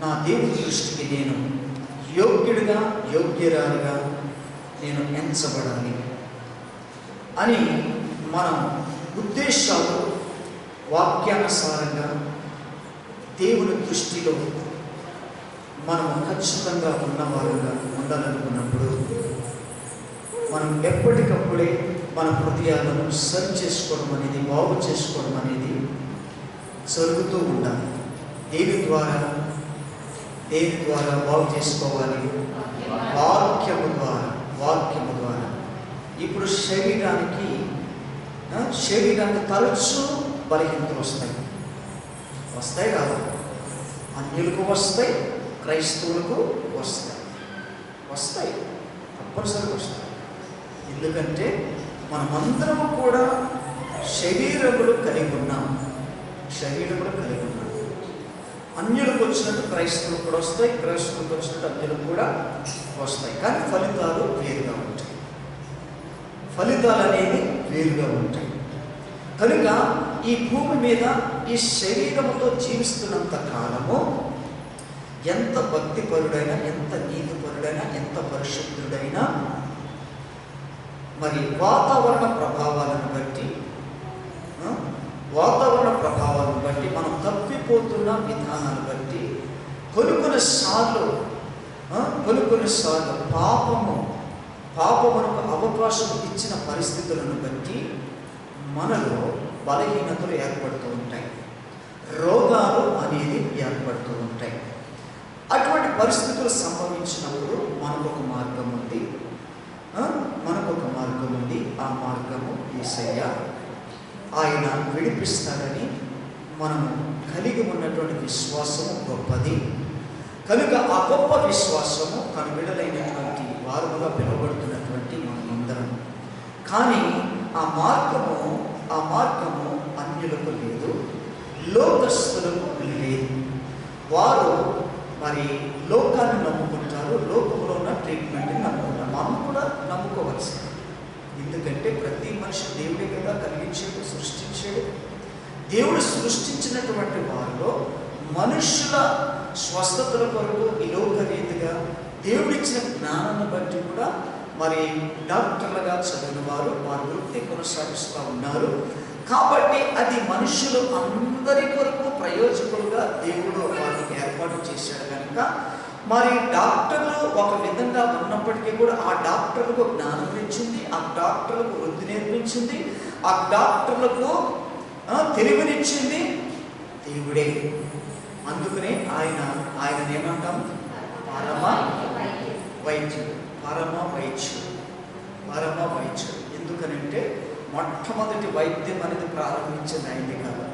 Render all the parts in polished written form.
నా దేవుని దృష్టికి నేను యోగ్యుడిగా యోగ్యురాలుగా నేను ఎంచబడాలి అని మనం ఉద్దేశాలు వాక్యానుసారంగా దేవుని దృష్టిలో మనం ఖచ్చితంగా ఉన్నవారుగా ఉండాలనుకున్నప్పుడు మనం ఎప్పటికప్పుడే మన హృదయాలను సరి చేసుకోవడం అనేది, బాగు చేసుకోవడం అనేది జరుగుతూ ఉండాలి. దేని ద్వారా బాగు చేసుకోవాలి? వాక్యము ద్వారా. ఇప్పుడు శరీరానికి తరచూ బలహీనతలు వస్తాయి కాదు, అన్యులకు వస్తాయి, క్రైస్తవులకు వస్తాయి, తప్పనిసరిగా వస్తాయి. ఎందుకంటే మనమందరము కూడా శరీరములు కలిగి ఉన్నాం. అన్యులకు వచ్చినట్టు క్రైస్తవులకు కూడా వస్తాయి, క్రైస్తవులకు వచ్చినట్టు అన్యులకు కూడా వస్తాయి. కానీ ఫలితాలు వేరుగా ఉంటాయి. ఫలితాలు అనేవి వేరుగా ఉంటాయి. కనుక ఈ భూమి మీద ఈ శరీరముతో జీవిస్తున్నంత కాలము ఎంత భక్తిపరుడైనా, ఎంత నీతిపరుడైనా, ఎంత పరిశుద్ధుడైనా మరి వాతావరణ ప్రభావాలను బట్టి మనం తప్పిపోతున్న విధానాన్ని బట్టి కొన్ని సార్లు పాపమునకు అవకాశం ఇచ్చిన పరిస్థితులను బట్టి మనలో బలహీనతలు ఏర్పడుతూ ఉంటాయి, రోగాలు అనేది ఏర్పడుతూ ఉంటాయి. అటువంటి పరిస్థితులు సంభవించినప్పుడు మనకు ఒక మార్గం ఉంది. ఆ మార్గము యేసయ్య. ఆయన విడిపిస్తాడని మనము కలిగి ఉన్నటువంటి విశ్వాసము గొప్పది. కనుక ఆ గొప్ప విశ్వాసము తన బిడ్డలైనటువంటి వారుగా పిలువబడుతున్నటువంటి మనమందరం. కానీ ఆ మార్గము అన్యులకు లేదు, లోకస్తులకు లేదు. వారు మరి లోకాన్ని నమ్ముకుంటారు, లోకంలో ఉన్న ట్రీట్మెంట్ని నమ్ముకుంటారు. మనం కూడా నమ్ముకోవాల్సింది. ఎందుకంటే ప్రతి మనిషి దేవుడే కదా కలిగించాడు, సృష్టించాడు. దేవుడు సృష్టించినటువంటి వారిలో మనుషుల స్వస్థతల కొరకు ఈ లోక రీతిగా దేవుడిచ్చిన జ్ఞానాన్ని బట్టి కూడా మరి డాక్టర్లుగా చదివిన వారు వృత్తి కొనసాగిస్తూ ఉన్నారు. కాబట్టి అది మనుషులు అందరి కొరకు ప్రయోజకులుగా దేవుడు వారిని ఏర్పాటు చేశాడు కనుక మరి డాక్టర్లు ఒక విధంగా ఉన్నప్పటికీ కూడా ఆ డాక్టర్లకు జ్ఞానం ఇచ్చింది, ఆ డాక్టర్లకు వృద్ధి నేర్పించింది, ఆ డాక్టర్లకు తెలివినిచ్చింది దేవుడే. అందుకనే ఆయన ఏమంటాం? పరమ వైద్యుడు. ఎందుకనంటే మొట్టమొదటి వైద్యం అనేది ప్రారంభించింది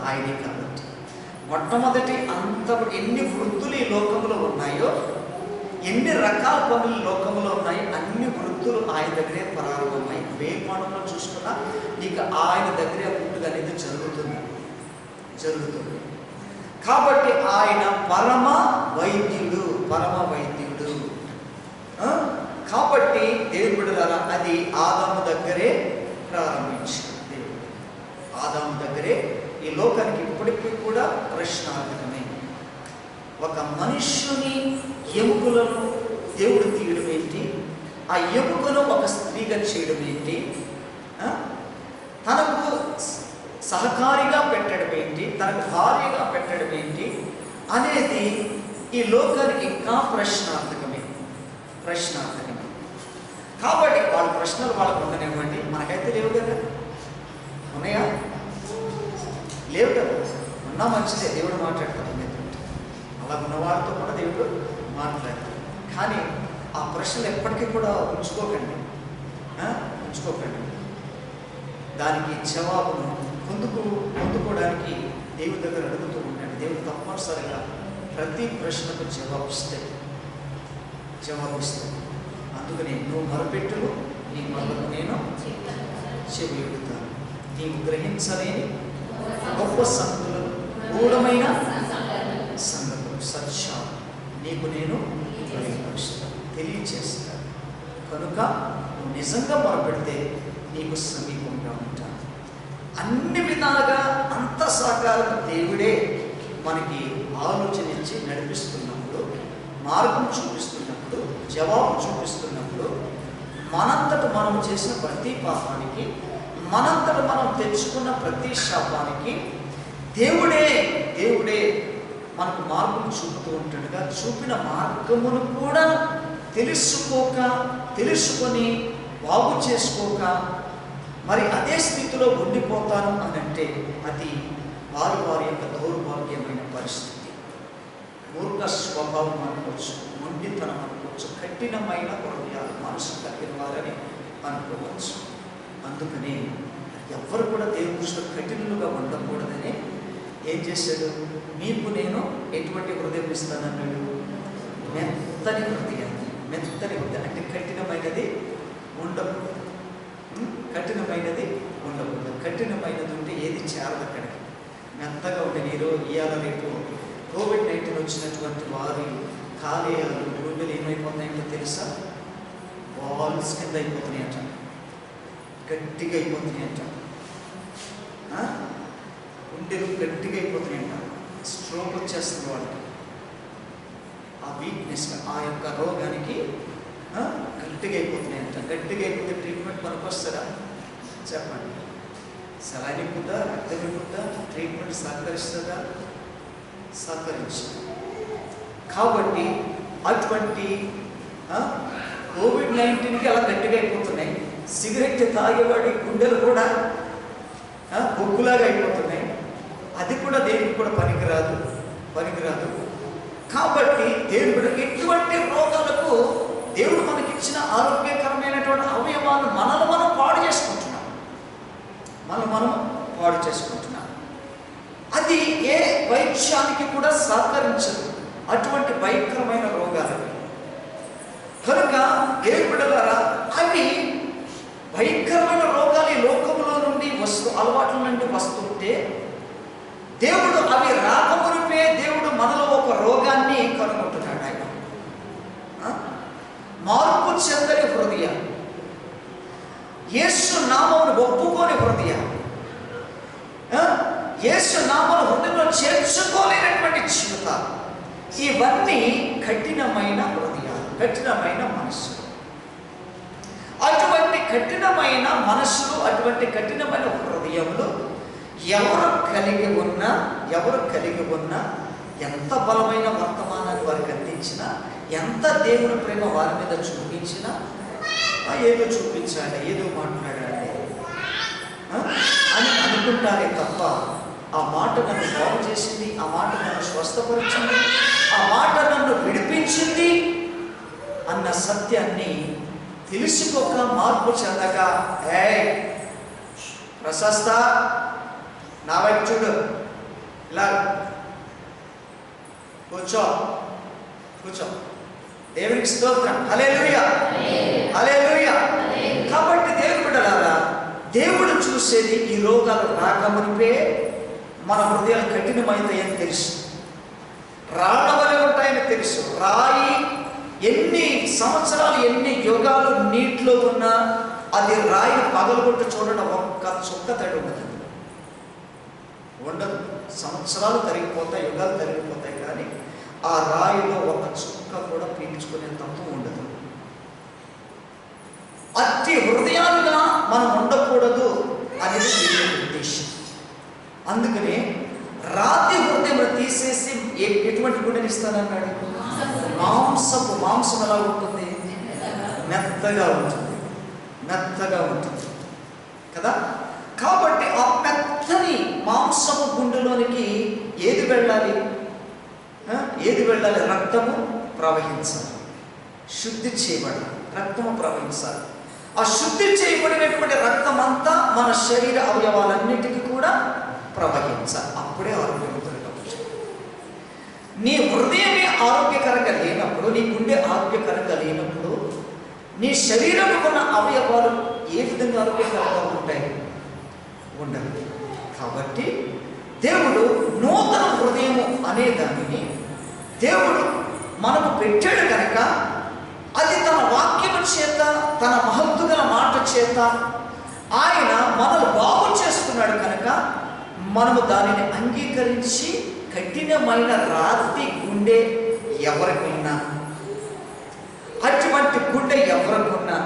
ఆయనే కాబట్టి మొట్టమొదటి ఎన్ని వృత్తులు ఈ లోకంలో ఉన్నాయో, ఎన్ని రకాల పనులు లోకంలో ఉన్నాయి, అన్ని వృత్తులు ఆయన దగ్గరే ప్రారంభమై ఏ పనుల్లో చూసుకున్నా నీకు ఆయన దగ్గరే పుట్టుక అనేది జరుగుతుంది. కాబట్టి ఆయన పరమ వైద్యుడు. కాబట్టి దేవుని బిడ్డలారా, అది ఆదాము దగ్గరే ప్రారంభించాడు. ఆదాము దగ్గరే ఈ లోకానికి ఇప్పటికీ కూడా ప్రశ్నార్థకమే. ఒక మనుష్యుని ఎముకలను దేవుడు తీయడం ఏంటి? ఆ ఎముకను ఒక స్త్రీగా చేయడం ఏంటి? తనకు సహకారిగా పెట్టడం ఏంటి? తనకు భార్యగా పెట్టడం ఏంటి అనేది ఈ లోకానికి ఇంకా ప్రశ్నార్థకమే. కాబట్టి వాళ్ళ ప్రశ్నలు వాళ్ళకు ఉండనివ్వండి, మనకైతే లేవు కదా. ఉన్నాయా? లేవు కదా. ఉన్నా మంచిదే, దేవుడు మాట్లాడతాడు. అలా ఉన్నవాడితో కూడా దేవుడు మాట్లాడతాడు. కానీ ఆ ప్రశ్నలు ఎప్పటికీ కూడా ఉంచుకోకండి. దానికి జవాబును పొందుకోవడానికి దేవుడి దగ్గర అడుగుతూ ఉండండి. దేవుడు తప్పనిసరిగా ప్రతి ప్రశ్నకు జవాబిస్తాడు. అందుకని నువ్వు మొరపెట్టును, నీ మొదలు నేను చెవి ఎడుతాను. నీవు గ్రహించలేని గొప్ప సంగతులను, గూఢమైన సంగతులు, సత్యాలు నీకు నేను తెలియచేస్తాను. కనుక నువ్వు నిజంగా మొరపెడితే నీకు సమీపంగా ఉంటాను. అన్ని విధాలుగా అంత సహకారం దేవుడే మనకి ఆలోచనించి నడిపిస్తున్నప్పుడు, మార్గం చూపిస్తున్నప్పుడు, జవాబు చూపిస్తున్నప్పుడు, మనంతట మనం చేసిన ప్రతి పాపానికి, మనంతట మనం తెచ్చుకున్న ప్రతి శాపానికి దేవుడే మనకు మార్గం చూపుతూ ఉంటాడుగా. చూపిన మార్గమును కూడా తెలుసుకొని బాగు చేసుకోక మరి అదే స్థితిలో ఉండిపోతాను అని అంటే అది వారి యొక్క దౌర్భాగ్యమైన పరిస్థితి. మూర్ఖ స్వభావం అనుకోవచ్చు, మొండితనం అనుకోవచ్చు, కఠినమైన హృదయాలు మనసు కలిగిన వారని అనుకోవచ్చు. అందుకని ఎవ్వరు కూడా దేవుని దృష్టిలో కఠినులుగా ఉండకూడదని ఏం చేశాడు? మీకు నేను ఎటువంటి హృదయం ఇస్తానన్నాడు? మెత్తని హృదయాన్ని. మెత్తని హృదయం అంటే కఠినమైనది ఉండకూడదు. కఠినమైనది ఉండకూడదు. కఠినమైనది ఉంటే ఏది చేరదు అక్కడికి. మెత్తగా ఉంటే నీరు ఇవాళ రేపు కోవిడ్-19 వచ్చినటువంటి వారి కాలేయాలు, గుండెలు ఏమైపోతున్నాయంటే తెలుసా? వాల్స్ కింద అయిపోతున్నాయంట, గట్టిగా అయిపోతున్నాయంట, గుండెలు గట్టిగా అయిపోతున్నాయంట. స్ట్రోక్ వచ్చేస్తుంది వాళ్ళకి. ఆ వీక్నెస్, ఆ యొక్క రోగానికి గట్టిగా అయిపోతున్నాయంట. గట్టిగా అయిపోతే ట్రీట్మెంట్ మనకు వస్తుందా? చెప్పండి. సలైన్ ఎక్కుద్దా? రక్తం ఎక్కుద్దా? ట్రీట్మెంట్ సహకరిస్తుందా? సహకరించదు. కాబట్టి అటువంటి కోవిడ్-19కి అలా గట్టిగా అయిపోతున్నాయి. సిగరెట్ తాగేవాడి గుండెలు కూడా బొగ్గులాగా అయిపోతున్నాయి. అది కూడా దేనికి కూడా పనికిరాదు. కాబట్టి దేవుడు ఎటువంటి రోగాలకు దేవుడు మనకిచ్చిన ఆరోగ్యకరమైనటువంటి అవయవాలు మనం పాడు చేసుకుంటున్నాం. అది ఏ వైద్యానికి కూడా సహకరించదు, అటువంటి భయంకరమైన రోగాలు. కనుక దేవుడులారా, అవి భయంకరమైన రోగాలు ఈ లోకంలో నుండి అలవాట్ల నుండి వస్తుంటే దేవుడు అవి రాకమునిపే దేవుడు మనలో ఒక రోగాన్ని కనుగొంటున్నాడు. ఆయన మార్పు చెందని హృదయం, యేసు నామమును ఒప్పుకోని హృదయం, యేసు నామమును హృదయంలో చేర్చుకోలేనటువంటి జీవితాలు, ఇవన్నీ కఠినమైన హృదయాలు, కఠినమైన మనస్సు. అటువంటి కఠినమైన మనస్సులు, అటువంటి కఠినమైన హృదయములు ఎవరు కలిగి ఉన్నా ఎంత బలమైన వర్తమానాన్ని వారికి అందించినా, ఎంత దేవుని ప్రేమ వారి మీద చూపించినా, ఏదో చూపించాలి, ఏదో మాట్లాడాలి అని అనుకుంటారే తప్ప ఆ మాట నన్ను బాగు చేసింది, ఆ మాట నన్ను స్వస్థపరిచింది, ఆ మాట నన్ను విడిపించింది అన్న సత్యాన్ని తెలుసుకోక, మార్పు చెందక, ప్రశస్త నా వైపు చూడు, ఇలా కూర్చో, దేవునికి స్తోత్రం, హల్లెలూయా, హల్లెలూయా. కాబట్టి దేవుని బిడ్డలారా, దేవుడు చూసేది ఈ రోగాలు రాకమునిపే మన హృదయాలు కఠినమైతాయని తెలుసు, రాళ్ళ వలె ఉంటాయని తెలుసు. రాయి ఎన్ని సంవత్సరాలు, ఎన్ని యుగాలు నీటిలో ఉన్నా అది రాయిని పగలగొట్టు చూడడం ఒక్క చుక్క తడి ఉండదు. సంవత్సరాలు తరిగిపోతాయి, యుగాలు తరిగిపోతాయి, కానీ ఆ రాయిలో ఒక చుక్క కూడా పీల్చుకునే తత్వం ఉండదు. అతి హృదయాలుగా మనం ఉండకూడదు అనేది దేవుని ఉద్దేశం. అందుకనే రాతి హృదయం తీసేసి ఎటువంటి గుండెని ఇస్తానన్నాడు? మాంసం ఎలా ఉంటుంది? మెత్తగా ఉంటుంది కదా. కాబట్టి ఆ మెత్తని మాంసపు గుండెలోనికి ఏది వెళ్ళాలి? రక్తము ప్రవహించాలి, శుద్ధి చేయబడాలి, రక్తము ప్రవహించాలి. ఆ శుద్ధి చేయబడినటువంటి రక్తం అంతా మన శరీర అవయవాలన్నిటికీ కూడా ప్రవహించాలి. అప్పుడే ఆరోగ్యవంతులుగా ఉంటుంది. నీ హృదయమే ఆరోగ్యకరంగా లేనప్పుడు, నీ గుండె ఆరోగ్యకరంగా లేనప్పుడు, నీ శరీరంలో ఉన్న అవయవాలు ఏ విధంగా ఆరోగ్యకరంగా ఉంటాయి? ఉండదు. కాబట్టి దేవుడు నూతన హృదయము అనే దానిని దేవుడు మనకు పెట్టాడు కనుక, అది తన వాక్యము చేత, తన మహత్తు గల మాట చేత ఆయన మనల్ని బాగు చేస్తున్నాడు కనుక, మనము దానిని అంగీకరించి కఠినమైన రాతి గుండె ఎవరికున్నా, అటువంటి గుండె ఎవరికున్నా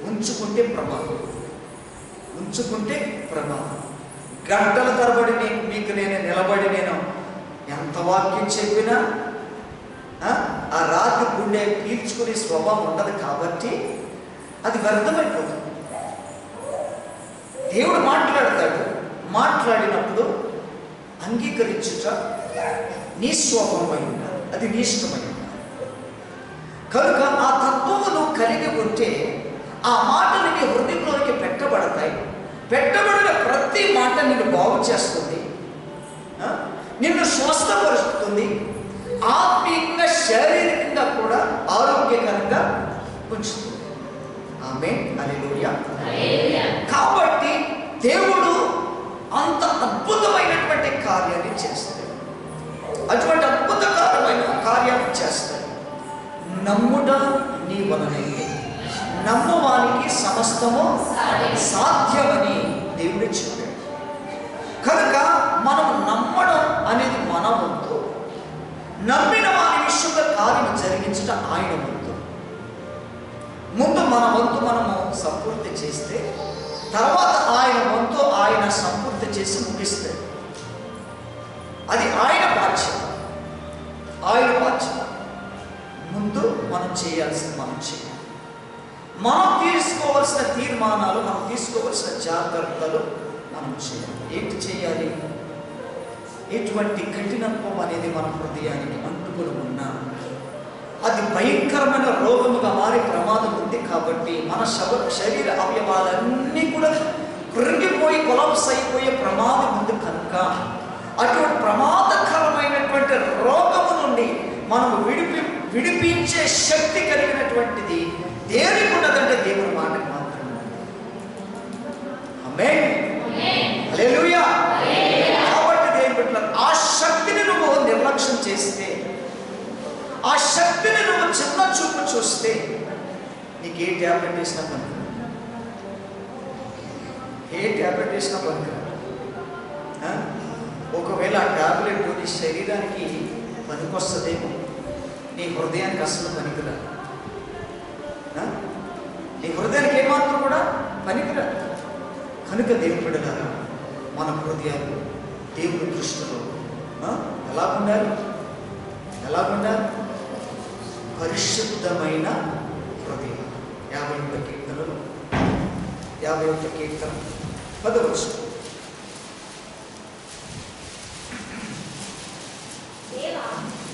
ఉంచుకుంటే ప్రమాదం, ఉంచుకుంటే ప్రమాదం. గంటల తరబడి మీకు నేను నిలబడి నేను ఎంత వాక్యం చెప్పినా ఆ రాతి గుండె పీల్చుకునే స్వభావం ఉండదు కాబట్టి అది వ్యర్థమైపోతుంది. దేవుడు మాట్లాడతాడు, మాట్లాడినప్పుడు అంగీకరించుట నీ స్వభావమై ఉండాలి, అది నీ ఇష్టమై ఉండాలి. కనుక ఆ తత్వమును కలిగి ఉంటే ఆ మాటలు నీ హృదయంలోనికి పెట్టబడతాయి. పెట్టబడిన ప్రతి మాట నిన్ను బాగు చేస్తుంది, నిన్ను స్వస్థపరుస్తుంది, ఆత్మీయంగా శారీరకంగా కూడా ఆరోగ్యకరంగా ఉంచుతుంది. ఆమేన్, హల్లెలూయా. కాబట్టి దేవుడు అంత అద్భుతమైనటువంటి కార్యాన్ని చేస్తాడు, అటువంటి అద్భుతకరమైన కార్యాన్ని చేస్తాడు. నమ్ముట నీ వలనైతే నమ్మువానికి సమస్తము సాధ్యమని దేవుడు చెప్పాడు. కనుక మనం నమ్మడం అనేది మన వంతు, నమ్మిన వారి విషయంలో కార్యం జరిగించట ఆయన వంతు. ముందు మన వంతు మనము సంపూర్తి చేస్తే తర్వాత ఆయన వంతు ఆయన సంపూర్తి చేసి ముగిస్తాడు. అది ఆయన బాధ్యత, ఆయన బాధ్యత. ముందు మనం చేయాల్సింది మనం చేయాలి. మనం తీసుకోవాల్సిన తీర్మానాలు, మనం తీసుకోవాల్సిన జాగ్రత్తలు మనం చేయాలి. ఏంటి చేయాలి? ఎటువంటి కఠినత్వం అనేది మన హృదయానికి అంటుకుని ఉన్నా అది భయంకరమైన రోగముగా మారే ప్రమాదం ఉంది. కాబట్టి మన శరీర అవయవాలన్నీ కూడా కృంగిపోయి కొలాప్స్ అయిపోయే ప్రమాదం ఉంది. కనుక అటువంటి ప్రమాదకరమైనటువంటి రోగము నుండి మనం విడిపించే శక్తి కలిగినటువంటిది దేనికి ఉన్నదంటే దేవుని మాటకు మాత్రమే. ఆమేన్, హల్లెలూయా. కాబట్టి దేవుని బిడ్డలారా, ఆ శక్తిని నువ్వు నిర్లక్ష్యం చేస్తే, ఆ శక్తిని నువ్వు చిన్న చూపు చూస్తే నీకు ఏ ట్యాబ్లెట్ వేసినా పనికి, ఏ ట్యాబ్లెట్ వేసినా పనికి. ఒకవేళ ఆ ట్యాబ్లెట్ నీ శరీరానికి పనికొస్తుందేమో, నీ హృదయానికి అసలు పనికిరాదు. నీ హృదయానికి ఏమాత్రం కూడా పనికిరాదు. కనుక దేవుని బిడ్డలారా, మన హృదయాలు దేవుని దృష్టిలో ఎలా ఉండాలి? ఎలా ఉండాలి? పరిశుద్ధమైన హృదయం. 51 కీర్తనలు, 51 కీర్తన 10వ వచనం.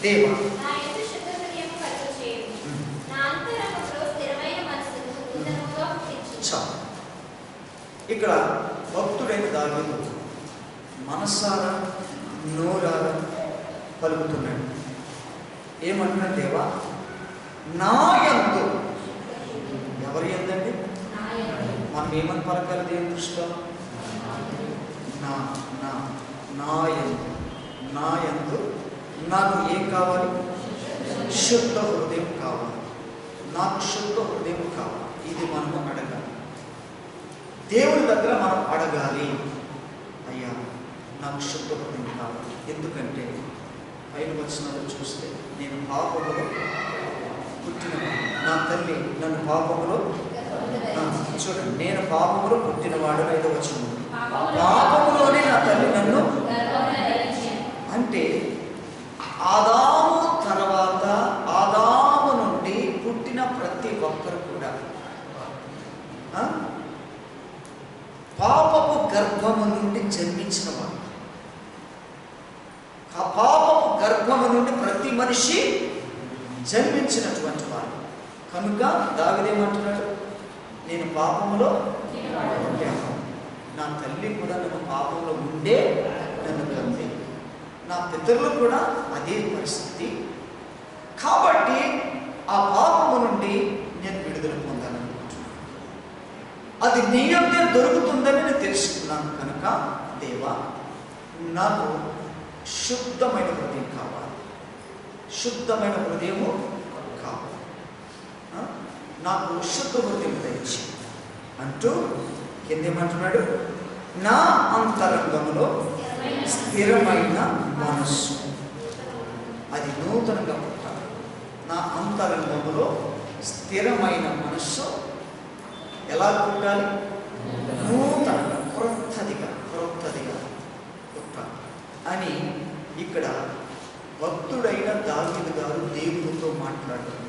దేవా ఇక్కడ భక్తుడైన దావీదు మనసారా నోరారా పలుకుతున్నాడు. ఏమంటున్నాడు? దేవా నా యందు. ఎవరి యందండి? మనం ఏమని పలకాలి దేవుని దృష్టిలో? నా నా నా యందు, నా యందు నాకు ఏం కావాలి? శుద్ధ హృదయం కావాలి. నాకు శుద్ధ హృదయం కావాలి. ఇది మనము అడగాలి. దేవుని దగ్గర మనం అడగాలి, అయ్యా నాకు శుద్ధ హృదయం కావాలి. ఎందుకంటే పైన వచనాలు చూస్తే, నేను పాపములో పుట్టిన, నా తల్లి నన్ను పాపములో, చూడండి, నేను పాపములో పుట్టినవాడు. 5వ వచనం, పాపములోనే నా తల్లి నన్ను. అంటే ఆదాము తర్వాత, ఆదాము నుండి పుట్టిన ప్రతి ఒక్కరు కూడా పాపపు గర్భము నుండి జన్మించిన వాడు. ఆ పాపపు గర్భము నుండి ప్రతి మనిషి జన్మించినటువంటి వాడు. కనుక దావీదేమంటున్నాడు? నేను పాపములో పుట్టాను, నా తల్లి కూడా నన్ను పాపంలో ఉండే నన్ను కంది, నా పితరులు కూడా అదే పరిస్థితి. కాబట్టి ఆ పాపము నుండి నేను విడుదల పొందాలనుకుంటున్నాను. అది నీ యొద్దే దొరుకుతుందని నేను తెలుసుకున్నాను. కనుక దేవా నాకు శుద్ధమైన హృదయం కావాలి, శుద్ధమైన హృదయము కావాలి, నాకు శుద్ధ హృదయం దయచి అంటూ కిందేమంటున్నాడు? నా అంతరంగంలో స్థిరమైన మనస్సు. అది నూతనంగా పుట్టాలి. నా అంతరంగంలో స్థిరమైన మనస్సు ఎలా పుట్టాలి? నూతనంగా, క్రొత్తదిగా పుట్టాలి అని ఇక్కడ భక్తుడైన దావీదు గారు దేవునితో మాట్లాడుతున్నాడు.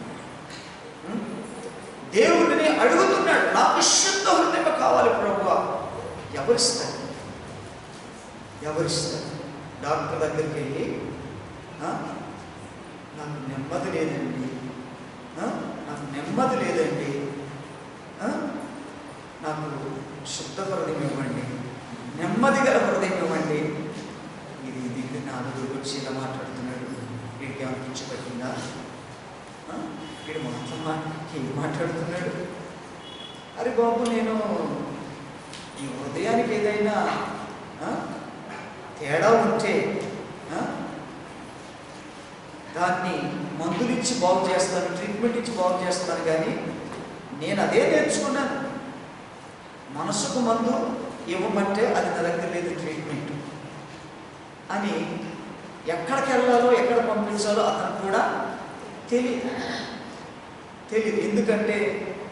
దేవుడిని అడుగుతున్నాడు, నాకు శుద్ధ హృదయం కావాలి ప్రభువా. ఎవరిస్తారు? డాక్టర్ దగ్గరికి వెళ్ళి నాకు నెమ్మది లేదండి, నాకు శుద్ధ హృదయం ఇవ్వండి, నెమ్మది గల హృదయం ఇవ్వండి. ఇది నాలుగు వచ్చి ఇలా మాట్లాడుతున్నాడు. వీడికి ఏమైనా పిచ్చిపట్టిందా? వీడు మొత్తం ఏం మాట్లాడుతున్నాడు? అరే బాబు, నేను ఈ హృదయానికి ఏదైనా తేడా ఉంటే దాన్ని మందులిచ్చి బాగు చేస్తాను, ట్రీట్మెంట్ ఇచ్చి బాగు చేస్తాను, కానీ నేను అదే నేర్చుకున్నాను. మనసుకు మందు ఇవ్వమంటే అది నా దగ్గర లేదు ట్రీట్మెంట్ అని. ఎక్కడికి వెళ్ళాలో ఎక్కడ పంపించాలో అతను కూడా తెలియదు. ఎందుకంటే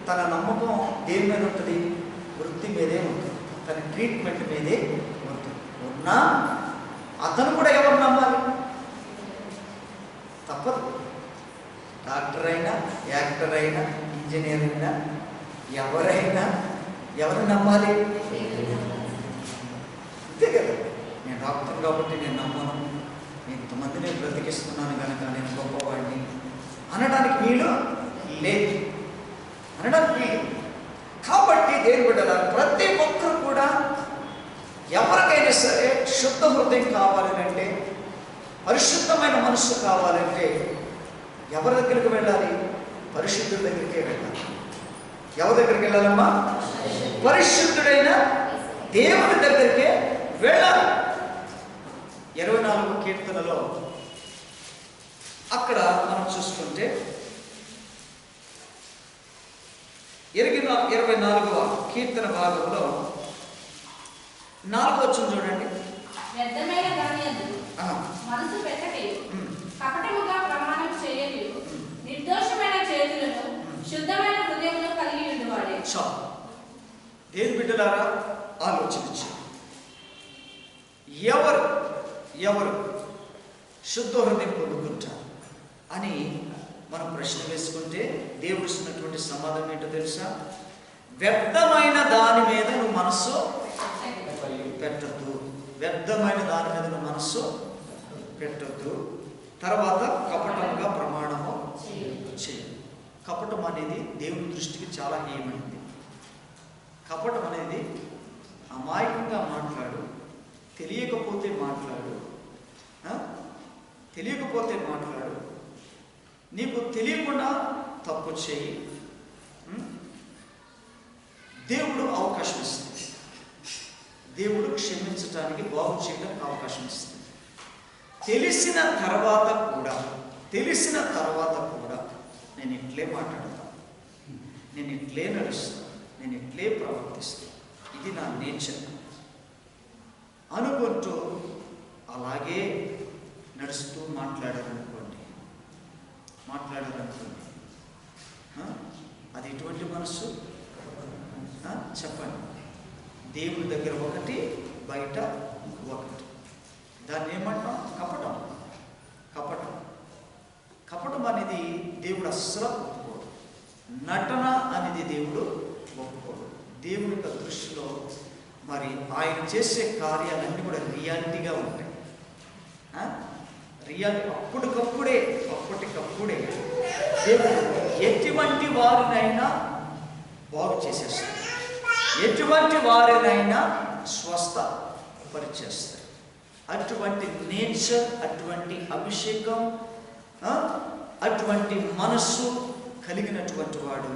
తన నమ్మకం దేని మీద ఉంటుంది? వృత్తి మీదే ఉంటుంది, తన ట్రీట్మెంట్ మీదే ఉంటుంది. ఉన్నా అతను కూడా ఎవరు నమ్మాలి? తప్పదు. డాక్టర్ అయినా, యాక్టర్ అయినా, ఇంజనీర్ అయినా, ఎవరు నమ్మాలి? అంతే కదా. నేను డాక్టర్ కాబట్టి నేను నమ్మను, నేను ఇంతమందిని బ్రతికిస్తున్నాను కనుక నేను గొప్పవాడిని అనడానికి వీలు లేదు. కాబట్టి దేని బిడ్డలా ప్రతి ఒక్కరు కూడా ఎవరికైనా సరే శుద్ధ హృదయం కావాలంటే, పరిశుద్ధమైన మనస్సు కావాలంటే ఎవరి దగ్గరికి వెళ్ళాలి? పరిశుద్ధుల దగ్గరికే వెళ్ళాలి. ఎవరి దగ్గరికి వెళ్ళాలమ్మా? పరిశుద్ధుడైన దేవుడి దగ్గరికే వెళ్ళాలి. 24 కీర్తనలో అక్కడ మనం చూసుకుంటే 24వ కీర్తన భాగంలో 4వ వచనం చూడండి. వ్యర్థమైన దానియందు మనసు పెట్టకే, కపటముగా ప్రమాణం చేయకు, నిర్దోషమైన చేతులను శుద్ధమైన హృదయమును కలిగి ఉండువాడే. దేని బిడ్డలారా ఆలోచించు. ఎవరు శుద్ధ హృదయం పొందుకుంటారు అని మనం ప్రశ్న వేసుకుంటే దేవుడు ఇస్తున్నటువంటి సమాధానం ఏంటో తెలుసా? వ్యర్థమైన దాని మీద నువ్వు మనస్సు పెట్టద్దు. వ్యర్థమైన దాని మీద నువ్వు మనస్సు పెట్టద్దు. తర్వాత కపటంగా ప్రమాణము చేయి. కపటం అనేది దేవుని దృష్టికి చాలా హేయమైనది. కపటం అనేది అమాయకంగా మాట్లాడు, తెలియకపోతే మాట్లాడు, నీకు తెలియకుండా తప్పు చేయి, దేవుడు అవకాశం ఇస్తుంది. దేవుడు క్షమించడానికి, బాగు చేయడానికి అవకాశం ఇస్తుంది. తెలిసిన తర్వాత కూడా నేను ఇట్లే మాట్లాడతాను, నేను ఇట్లే నడుస్తాను, నేను ఇట్లే ప్రవర్తిస్తాను, ఇది నా నేచర్ అనుకుంటూ అలాగే నడుస్తూ మాట్లాడారనుకోండి, అది ఎటువంటి మనస్సు? చెప్పండి. దేవుని దగ్గర ఒకటి, బయట ఒకటి. దాన్ని ఏమంటాం? కపటం అనేది దేవుడు అస్సలు ఒప్పుకోడు. నటన అనేది దేవుడు ఒప్పుకోడు. దేవుని యొక్క దృష్టిలో మరి ఆయన చేసే కార్యాలన్నీ కూడా రియాలిటీగా ఉంటాయి. అప్పటికప్పుడే దేవుడు ఎటువంటి వారినైనా బాగు చేసేస్తాడు, ఎటువంటి వారినైనా స్వస్థ పరిచేస్తాడు. అటువంటి నేచర్, అటువంటి అభిషేకం, అటువంటి మనస్సు కలిగినటువంటి వాడు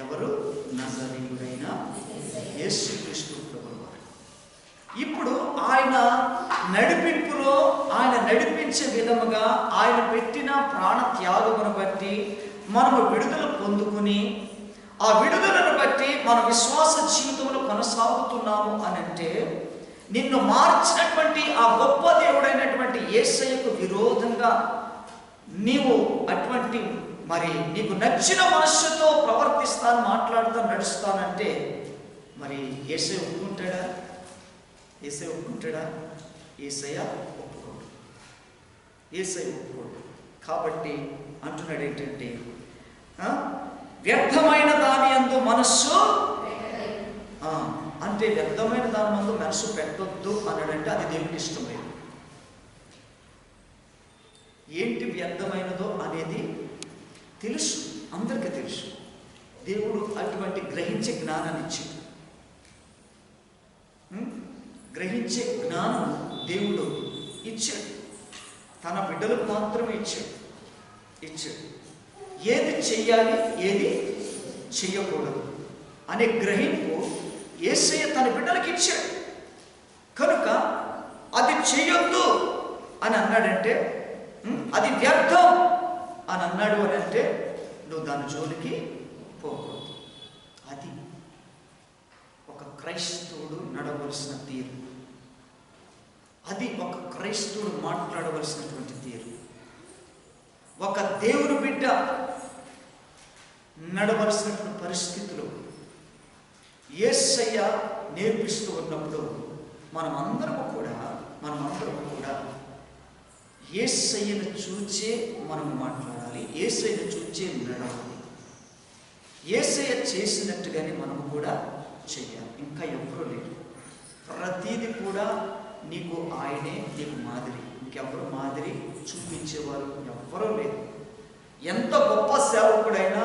ఎవరు? నజరేయుడైన యేసుక్రీస్తు ప్రభువారు. ఇప్పుడు ఆయన నడిపింపులో, ఆయన నడిపించే విధముగా ఆయన పెట్టిన ప్రాణ త్యాగమును బట్టి మనము విడుదల పొందుకుని, ఆ విడుదలను బట్టి మన విశ్వాస జీవితంలో కొనసాగుతున్నాము అని అంటే నిన్ను మార్చినటువంటి ఆ గొప్ప దేవుడైనటువంటి యేసయ్యకు విరోధంగా నీవు అటువంటి మరి నీకు నచ్చిన మనస్సుతో ప్రవర్తిస్తాను, మాట్లాడుతాను, నడుస్తానంటే మరి యేసయ్య ఒప్పుకుంటాడా? యేసయ్య ఒప్పుకుంటాడా? యేసయ్య ఒప్పుకోడు. యేసయ్య ఒప్పుకోడు. కాబట్టి అంటున్నాడు ఏంటంటే, వ్యర్థమైన దాని యందు మనస్సు, అంటే వ్యర్థమైన దాని యందు మనస్సు పెట్టొద్దు అన్నాడంటే అది దేవునికి ఇష్టం లేదు. ఏంటి వ్యర్థమైనదో అనేది తెలుసు, అందరికీ తెలుసు. దేవుడు అటువంటి గ్రహించే జ్ఞానాన్ని ఇచ్చాడు. గ్రహించే జ్ఞానం దేవుడు ఇచ్చాడు, తన బిడ్డలకు మాత్రమే ఇచ్చాడు. ఏది చెయ్యాలి, ఏది చెయ్యకూడదు అనే గ్రహింపు యేసయ్య తన బిడ్డలకు ఇచ్చాడు. కనుక అది చెయ్యొద్దు అని అన్నాడంటే, అది వ్యర్థం అని అన్నాడు అని అంటే నువ్వు దాని జోలికి పోకూడదు. అది ఒక క్రైస్తవుడు నడవలసిన తీరు, అది ఒక క్రైస్తవుడు మాట్లాడవలసినటువంటి తీరు, ఒక దేవుని బిడ్డ నడవలసినటువంటి పరిస్థితులు యేసయ్య నేర్పిస్తూ ఉన్నప్పుడు మనమందరము కూడా యేసయ్యను చూచే మనం మాట్లాడాలి, యేసయ్యను చూచే నడవాలి, యేసయ్య చేసినట్టుగానే మనము కూడా చెయ్యాలి. ఇంకా ఎవరూ లేరు. ప్రతీది కూడా నీకు ఆయనే నీకు మాదిరి, ఇంకెవరు మాదిరి చూపించేవారు ఎవ్వరూ లేదు. ఎంత గొప్ప సేవకుడైనా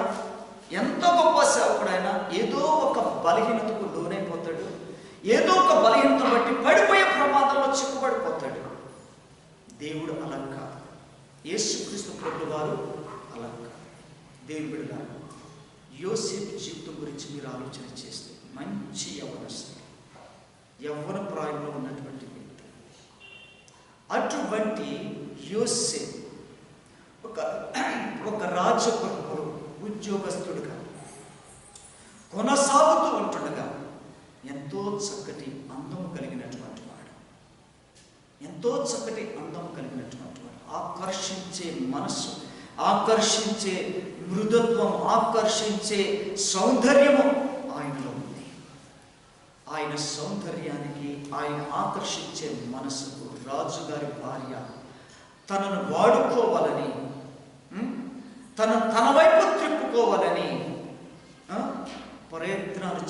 ఏదో ఒక బలహీనతకు లోనైపోతాడు, ఏదో ఒక బలహీనత బట్టి పడిపోయే ప్రమాదంలో చిక్కుపడిపోతాడు. దేవుడు అలా కాదు, యేసుక్రీస్తు ప్రభువు వారు అలా కాదు. దేవుని బిడ్డలారా, యోసేపు జీవితం గురించి మీరు ఆలోచన చేస్తే మంచి యవ్వన ప్రాయంలో ఉన్నటువంటి వ్యక్తి. అటువంటి యోసేపు ఒక రాజగృహ ఉద్యోగస్తుడుగా కొనసాగుతూ ఉంటుండగా ఎంతో చక్కటి అందం కలిగినటువంటి వాడు, ఆకర్షించే మనస్సు, ఆకర్షించే మృదుత్వం, ఆకర్షించే సౌందర్యము ఆయనలో ఉంది. ఆయన సౌందర్యానికి, ఆయన ఆకర్షించే మనస్సుకు రాజుగారి భార్య తనను వాడుకోవాలని, తన వైపు త్రిప్పుకోవాలని ప్రయత్నాలు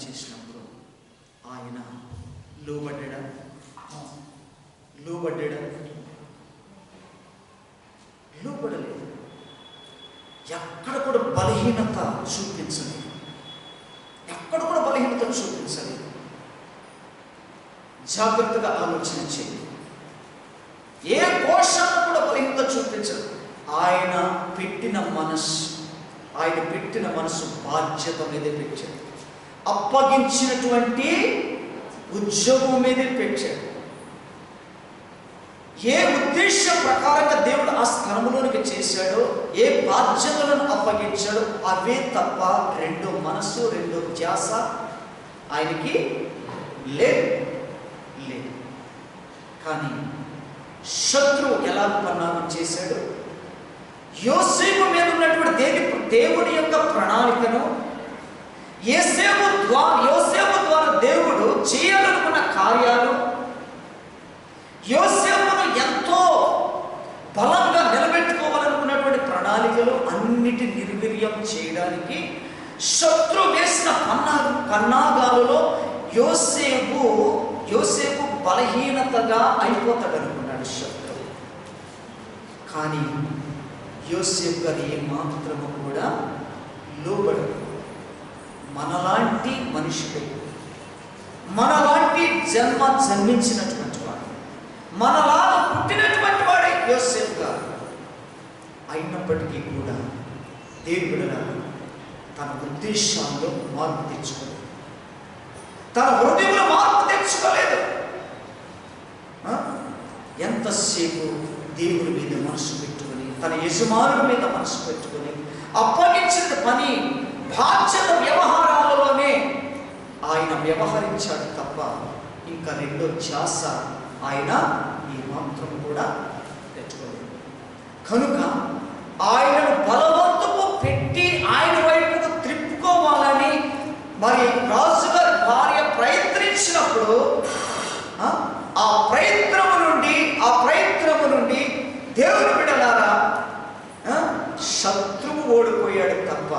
చేసినప్పుడు ఆయన లోబడ్డా? లోబడలేదు. ఎక్కడ కూడా బలహీనత చూపించలేదు. జాగ్రత్తగా ఆలోచన చేయండి. ఏ కోశాన్ని కూడా బలహీనత చూపించదు. ఆయన పెట్టిన మనసు బాధ్యత మీదే పెట్టాడు, అప్పగించినటువంటి ఉద్యోగం మీదే పెట్టాడు. ఏ ఉద్దేశ ప్రకారంగా దేవుడు ఆ స్థలములోనికి చేశాడో, ఏ బాధ్యతలను అప్పగించాడో అవే తప్ప రెండో మనసు, రెండో ధ్యాస ఆయనకి లేదు. కానీ శత్రువు ఎలా పన్నాగం చేశాడు? యోసేపు మీద ఉన్నటువంటి దేవుడి యొక్క ప్రణాళికను యోసేపు ద్వారా దేవుడు చేయాలనుకున్న కార్యాలు, యోసేపును ఎంతో బలంగా నిలబెట్టుకోవాలనుకున్నటువంటి ప్రణాళికలు అన్నిటి నిర్వీర్యం చేయడానికి శత్రు వేసిన పన్నాగాలలో యోసేపు బలహీనతగా అయిపోతాడనుకున్నాడు శత్రువు. కానీ యోసేపు గారు ఏమాత్రము కూడా లోబడదు. మనలాంటి మనిషిపై, మనలాంటి జన్మించినటువంటి వాడు, మనలాగా పుట్టినటువంటి వాడే యోసేపు గారు. అయినప్పటికీ కూడా దేవుడు తన ఉద్దేశాల్లో మార్పు తెచ్చుకోలేదు, తన హృదయంలో మార్పు తెచ్చుకోలేదు. ఎంతసేపు దేవుడి మీద మనసు పెట్టుకొని, తన యజమానుల మీద మనసు పెట్టుకొని, అప్పగించిన పని బాధ్యత వ్యవహారాలలోనే ఆయన వ్యవహరించాడు తప్ప ఇంకా రెండో ధ్యాస ఆయన ఈ మాత్రం కూడా తెచ్చుకోలేదు. కనుక ఆయనను బలవంతము పెట్టి ఆయన వైపుకు త్రిప్పుకోవాలని మరి రాజుగారి భార్య ప్రయత్నించినప్పుడు ఆ ప్రయత్నము నుండి దేవుని బిడ్డలారా శత్రువు ఓడిపోయాడు తప్ప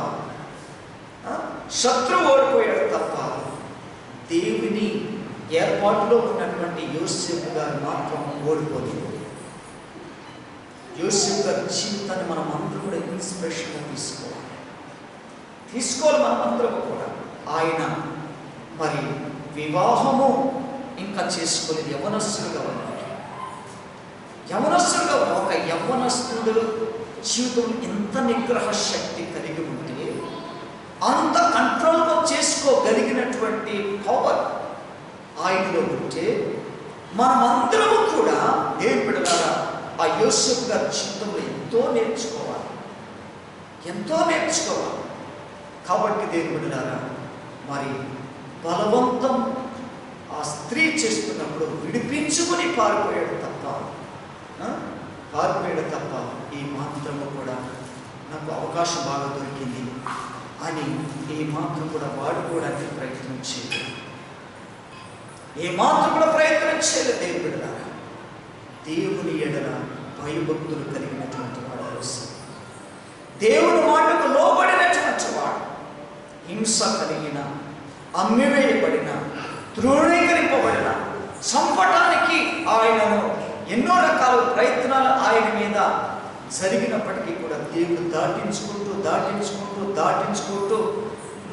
దేవుని ఏర్పాటులో ఉన్నటువంటి యోసేపు గారు మాత్రం ఓడిపోలేదు. యోసేపు గారి జీవితాన్ని మనం అందరూ కూడా ఇన్స్పిరేషన్గా తీసుకోవాలి మనం అందరం కూడా. ఆయన మరి వివాహము ఇంకా చేసుకోలేదు, యవ్వనస్తులుగా ఉన్నాడు. ఒక యవ్వనస్తుడు జీవితం ఎంత నిగ్రహ శక్తి కలిగి ఉంటే అంత కంట్రోల్గా చేసుకోగలిగినటువంటి పవర్ ఆయనలో ఉంటే మనమందరము కూడా దేవుని బిడ్డలారా ఆ యోసేపు గారి జీవితంలో ఎంతో నేర్చుకోవాలి. కాబట్టి దేవుని బిడ్డలారా మరి బలవంతం ఆ స్త్రీ చేస్తున్నప్పుడు విడిపించుకుని పారిపోయాడు తప్ప ఈ మాత్రము కూడా నాకు అవకాశం బాగా దొరికింది అని ఈ మాత్రం కూడా వాడుకోవడానికి ప్రయత్నం చేయలేదు. దేవుని బిడ్డలారా దేవుని ఎడల భయభక్తులు కలిగినటువంటి వాడు, దేవుని మాటకు లోబడినటువంటి వాడు, హింస కలిగిన, అమ్మివేయబడిన, తృణీకరింపబడిన, చంపటానికి ఆయనను ఎన్నో రకాల ప్రయత్నాలు ఆయన మీద జరిగినప్పటికీ కూడా దేవుడు దాటించుకుంటూ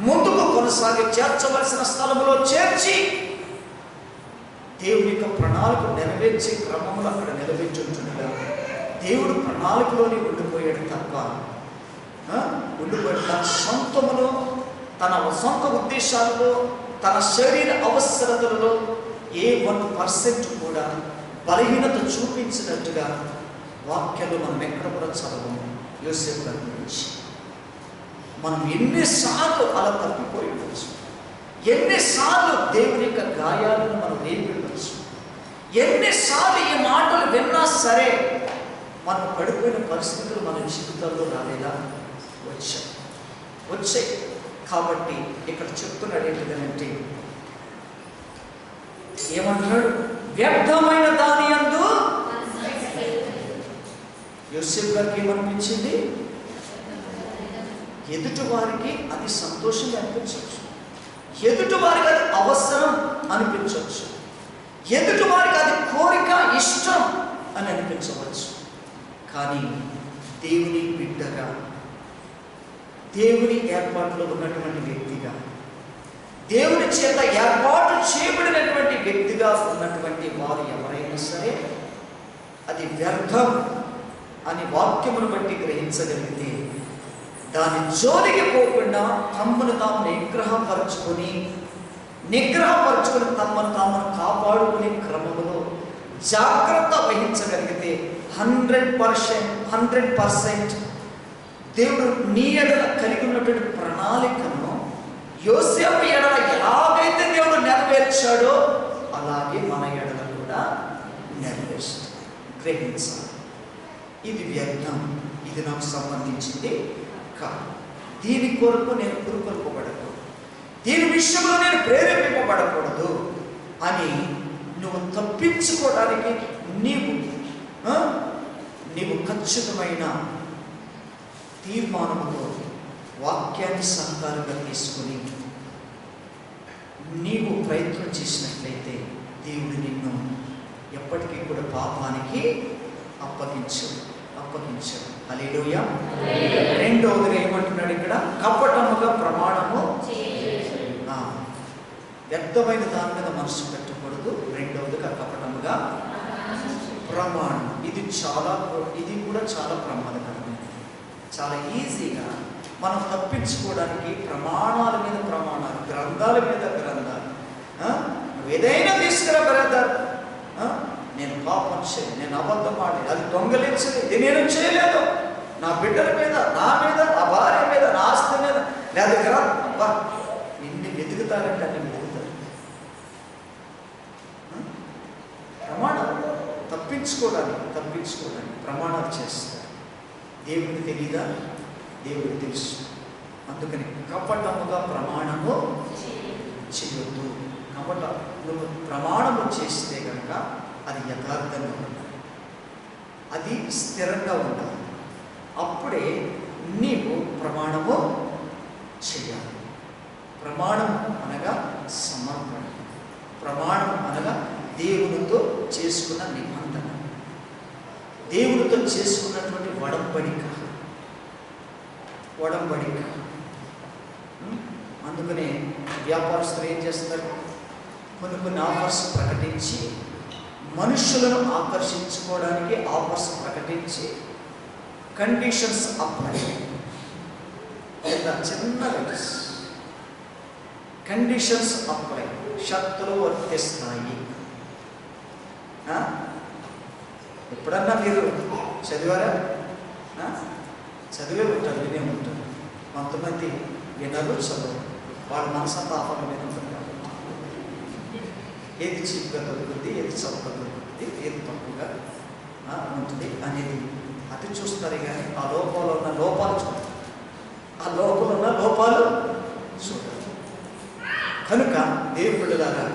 ముందుకు కొనసాగి చేర్చవలసిన స్థలంలో చేర్చి దేవుని యొక్క ప్రణాళిక నెరవేర్చే క్రమంలో అక్కడ నిలబెట్టుంటుండగా దేవుడు ప్రణాళికలోనే ఉండిపోయాడు తప్ప తన సొంతములో, తన సొంత ఉద్దేశాలలో, తన శరీర అవసరతలలో ఏ 1% కూడా బలహీనత చూపించినట్టుగా వాక్యాలు మనం ఎక్కడ కూడా చదవము. యోసేపు గారి గురించి మనం ఎన్నిసార్లు అలా తప్పిపోయి ఉండొచ్చు, ఎన్నిసార్లు దేవుని యొక్క గాయాలను మనం రేపిడవచ్చు, ఎన్నిసార్లు ఈ మాటలు విన్నా సరే మనం పడిపోయిన పరిస్థితులు మన జీవితాల్లో రాలేదా? వచ్చాయి. కాబట్టి ఇక్కడ చెప్తున్నాడు ఏంటిదంటే, ఏమంటున్నాడు? వ్యర్థమైన దాని యందు యోసేపు గారికి ఏమనిపించింది? ఎదుటి వారికి అది సంతోషంగా అనిపించవచ్చు, ఎదుటి వారికి అది అవసరం అనిపించవచ్చు, ఎదుటి వారికి అది కోరిక, ఇష్టం అని అనిపించవచ్చు. కానీ దేవుని బిడ్డగా, దేవుని ఏర్పాటులో ఉన్నటువంటి వ్యక్తిగా, దేవుని చేత ఏర్పాటు చేయబడినటువంటి వ్యక్తిగా ఉన్నటువంటి వారు ఎవరైనా సరే అది వ్యర్థం అని వాక్యమును బట్టి గ్రహించగలిగితే దాని జోలికి పోకుండా తమను తాము నిగ్రహపరుచుకొని తమను కాపాడుకునే క్రమంలో జాగ్రత్త వహించగలిగితే 100% దేవుడు నీ ఎడల కలిగి ఉన్నటువంటి ప్రణాళికను యోసేపు ఎడల ఎలాగైతే దేవుడు నెరవేర్చాడో అలాగే మన ఎడల కూడా నెరవేర్చాడు. గ్రహించాలి. ఇది వ్యర్థం, ఇది నాకు సంబంధించింది కాదు, దీని కొరకు నేను పురుకొల్పబడకూడదు, దీని విషయంలో నేను ప్రేరేపింపబడకూడదు అని నువ్వు తప్పించుకోవడానికి నీవు ఖచ్చితమైన తీర్మానంతో వాక్యాన్ని సహకారంగా తీసుకుని నీవు ప్రయత్నం చేసినట్లయితే దేవుడు నిన్ను ఎప్పటికీ కూడా పాపానికి అప్పగించడు. హల్లెలూయా. రెండవది ఏమంటున్నాడు ఇక్కడ? కపటముగా ప్రమాణము, వ్యర్థమైన దాని మీద మనసు పెట్టకూడదు. రెండవదిగా కపటముగా ప్రమాణం. ఇది కూడా చాలా ప్రమాదకరమైనది. చాలా ఈజీగా మనం తప్పించుకోవడానికి ప్రమాణాల మీద ప్రమాణాలు, గ్రంథాల మీద గ్రంథాలు. నువ్వు ఏదైనా తీసుకురా బ్రదర్, నేను పాపం చేయలేదు, నేను అబద్ధం ఆడలేదు, అది దొంగలించలేదు, ఇది నేను చేయలేదు, నా బిడ్డల మీద, నా మీద, నా భార్య మీద, నా ఆస్తి మీద, లేదా ఎన్ని వెతుకుతారంటే అన్ని వెతుకుతారు. తప్పించుకోవడానికి ప్రమాణాలు చేస్తారు. దేవుడికి తెలీదా? దేవుడికి తెలుసు. అందుకని కపటముగా ప్రమాణము చేయొద్దు. నువ్వు ప్రమాణము చేస్తే కనుక అది యథార్థంగా ఉండాలి, అది స్థిరంగా ఉండాలి. అప్పుడే నీవు ప్రమాణము చేయాలి. ప్రమాణం అనగా సమర్పణ. ప్రమాణం అనగా దేవునితో చేసుకున్న నిబంధన, దేవునితో చేసుకున్నటువంటి ఒడంబడిక. అందుకనే వ్యాపారస్తులు ఏం చేస్తారు? కొన్ని ఆఫర్స్ ప్రకటించి, మనుషులను ఆకర్షించుకోవడానికి ఆఫర్స్ ప్రకటించి కండిషన్స్ అప్లై, చిన్న కండిషన్స్ అప్లై, షరతులు వర్తిస్తాయి. ఎప్పుడన్నా మీరు చదివారా? చదివే ఉంటారు, వినే ఉంటారు. కొంతమంది వినరు, చదువు. వాళ్ళ మనసంతా ఆఫర్ల మీద ఉంటుంది. కాబట్టి ఏది చీప్గా దొరుకుతుంది, ఏది చౌకగా దొరుకుతుంది, ఏది తక్కువగా ఉంటుంది అనేది అది చూస్తారు. కానీ ఆ లోపల ఉన్న లోపాలు చూడాలి, ఆ లోపల ఉన్న లోపాలు చూడాలి. కనుక దేవుడి ద్వారా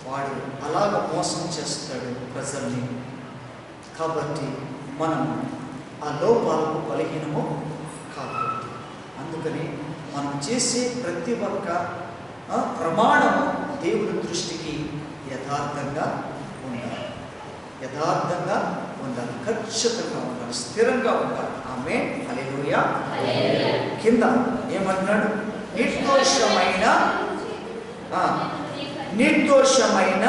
వాడు అలాగ మోసం చేస్తాడు ప్రజల్ని. కాబట్టి మనం ఆ లోపాలకు బలహీనము కాకూడదు. అందుకని మనం చేసే ప్రతి ఒక్క ప్రమాణము దేవుడి దృష్టికి యథార్థంగా ఉండాలి, ఖచ్చితంగా ఉండాలి, స్థిరంగా ఉండాలి. ఆమేన్, హల్లెలూయా. కింద ఏమంటున్నాడు? నిర్దోషమైన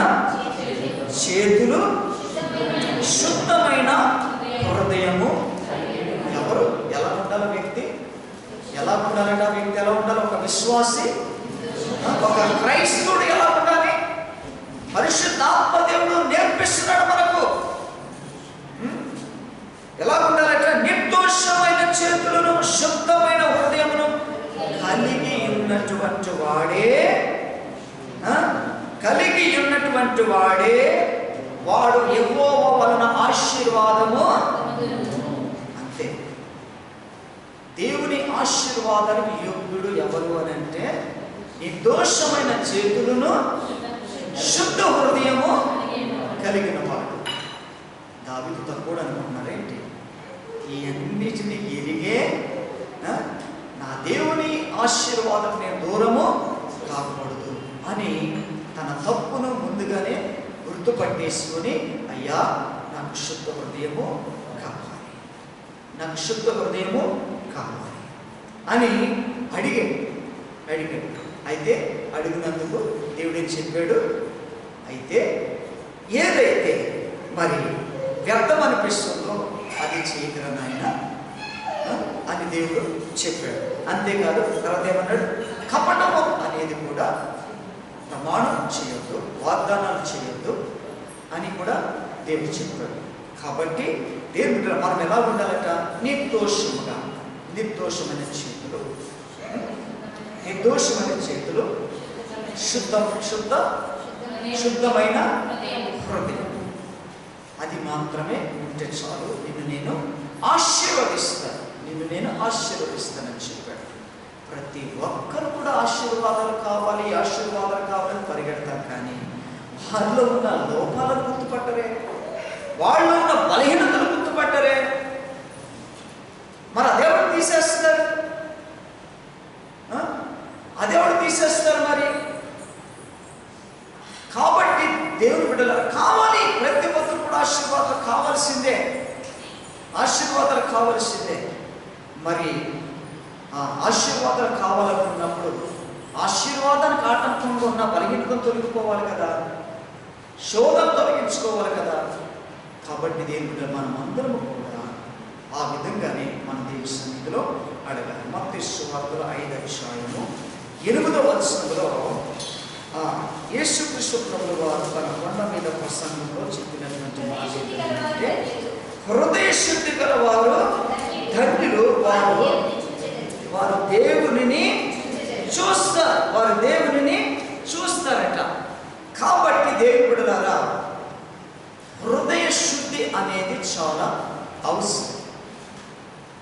చేతులు, శుద్ధమైన హృదయము. ఎవరు? ఎలా ఉండాలి వ్యక్తి? ఎలా ఉండాలంటే ఆ వ్యక్తి ఎలా ఉండాలి? ఒక విశ్వాసి, ఒక క్రైస్తవుడు ఎలా ఉండాలి? పరిశుద్ధాత్మ దేవుడు నేర్పిస్తున్నాడు మనకు. ఎలా ఉండాలంటే నిర్దోషమైన చేతులను, శుద్ధమైన హృదయమును కలిగి ఉన్నటువంటి వాడే వాడు యెహోవా వలన ఆశీర్వాదము. అంతే. దేవుని ఆశీర్వాదానికి యోగ్యుడు ఎవరు అని అంటే నిర్దోషమైన చేతులను, శుద్ధ హృదయము కలిగిన వాడు. దావీదుతో కూడా అనుకుంటున్నారేంటి? ఈ అన్నిటిని ఎరిగే నా దేవుని ఆశీర్వాదం నేను దూరము కాకూడదు అని తన తప్పును ముందుగానే గుర్తుపట్టేసుకొని, అయ్యా నాకు శుద్ధ హృదయము కావాలి, నాకు శుద్ధ హృదయము కావాలి అని అడిగాడు. అయితే అడిగినందుకు దేవుడు చెప్పాడు, అయితే ఏదైతే మరి వ్యర్థం అనిపిస్తుందో అది చేయగల నాయన అని దేవుడు చెప్పాడు. అంతేకాదు తర్వాత ఏమన్నాడు? కపటము అనేది కూడా ప్రమాణం చేయొద్దు, వాగ్దానాలు చేయొద్దు అని కూడా దేవుడు చెప్పాడు. కాబట్టి దేవుడు మనం ఎలా ఉండాలట? నిర్దోషమైన చేతులు, శుద్ధమైన హృదయం. అది మాత్రమే ఉంటే చాలు. నిన్ను నేను ఆశీర్వదిస్తానని చెప్పాడు. ప్రతి ఒక్కరు కూడా ఆశీర్వాదాలు కావాలని పరిగెడతారు. కానీ వాళ్ళలో ఉన్న లోపాలను గుర్తుపట్టరే, వాళ్ళలో ఉన్న బలహీనతలు గుర్తుపట్టరే. మరి అదేవాడు తీసేస్తారు మరి. కాబట్టి దేవుని బిడ్డలు కావాలి, ప్రతి ఒక్కరు కూడా ఆశీర్వాదాలు కావాల్సిందే. మరి ఆ ఆశీర్వాదాలు కావాలనుకున్నప్పుడు ఆశీర్వాదానికి ఆటంకంగా ఉన్న బలహీనతను తొలగిపోవాలి కదా, శోధన తొలగించుకోవాలి కదా. కాబట్టి దేవుడు మనం అందరం కూడా ఆ విధంగానే మన దేవుని సన్నిధిలో అడగాలి. మత్తయి సువార్తలో 5:8 యేసుక్రీస్తు ప్రభువు వారు తన కొండ మీద ప్రసంగంలో చెప్పినటువంటి మాట ఏంటంటే, హృదయ శుద్ధి గల వారు ధన్యులు, వారు దేవునిని చూస్తారట. కాబట్టి దేవుడు బిడ్డలారా, హృదయ శుద్ధి అనేది చాలా అవసరం.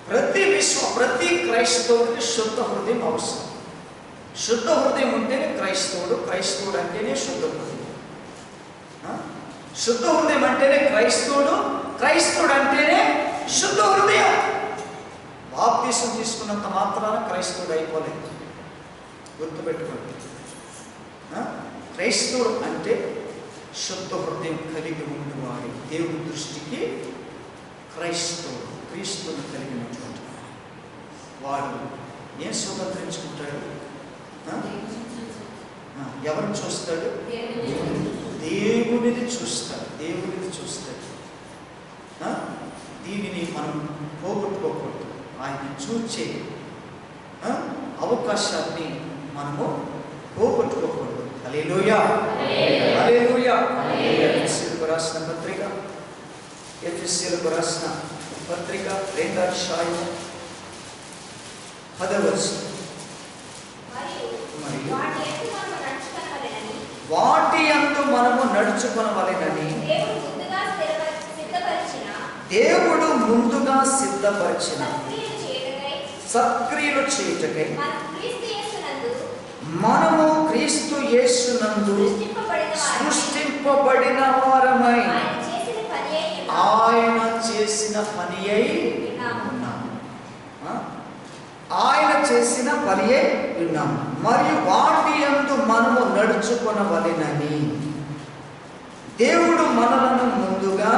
ప్రతి క్రైస్తవుడికి శుద్ధ హృదయం అవసరం. శుద్ధ హృదయం ఉంటేనే క్రైస్తవుడు అంటేనే శుద్ధ హృదయం. శుద్ధ హృదయం అంటేనే క్రైస్తవుడు అంటేనే శుద్ధ హృదయం. బాప్తీసం తీసుకున్నంత మాత్రాన క్రైస్తవుడు అయిపోలేదు. గుర్తుపెట్టుకోండి. క్రైస్తవుడు అంటే శుద్ధ హృదయం కలిగి ఉన్నవాడు. దేవుని దృష్టికి క్రైస్తవుడు క్రీస్తును కలిగినటువంటి వాడు ఏం స్వతంత్రించుకుంటాడు? ఎవరిని చూస్తాడు? దేవునిని చూస్తాడు. దీనిని మనం పోగొట్టుకోకూడదు. ఆయన చూచే అవకాశాన్ని మనము పోగొట్టుకోకూడదు. హల్లెలూయా, హల్లెలూయా. ఎఫెసీయులకు రాసిన పత్రిక 2వ అధ్యాయం 10వ వచనం. వాటి యందు మనము నడుచుకొనవలెనని దేవుడు ముందుగా సిద్ధపరిచిన సత్క్రియలు చేయుటకై మనము క్రీస్తు యేసునందు సృష్టింపబడిన వారమై ఆయన చేసిన పని అయి ఉన్నాము. మరియు వాటి యందు మనము నడుచుకొనవలెనని దేవుడు మనలను ముందుగా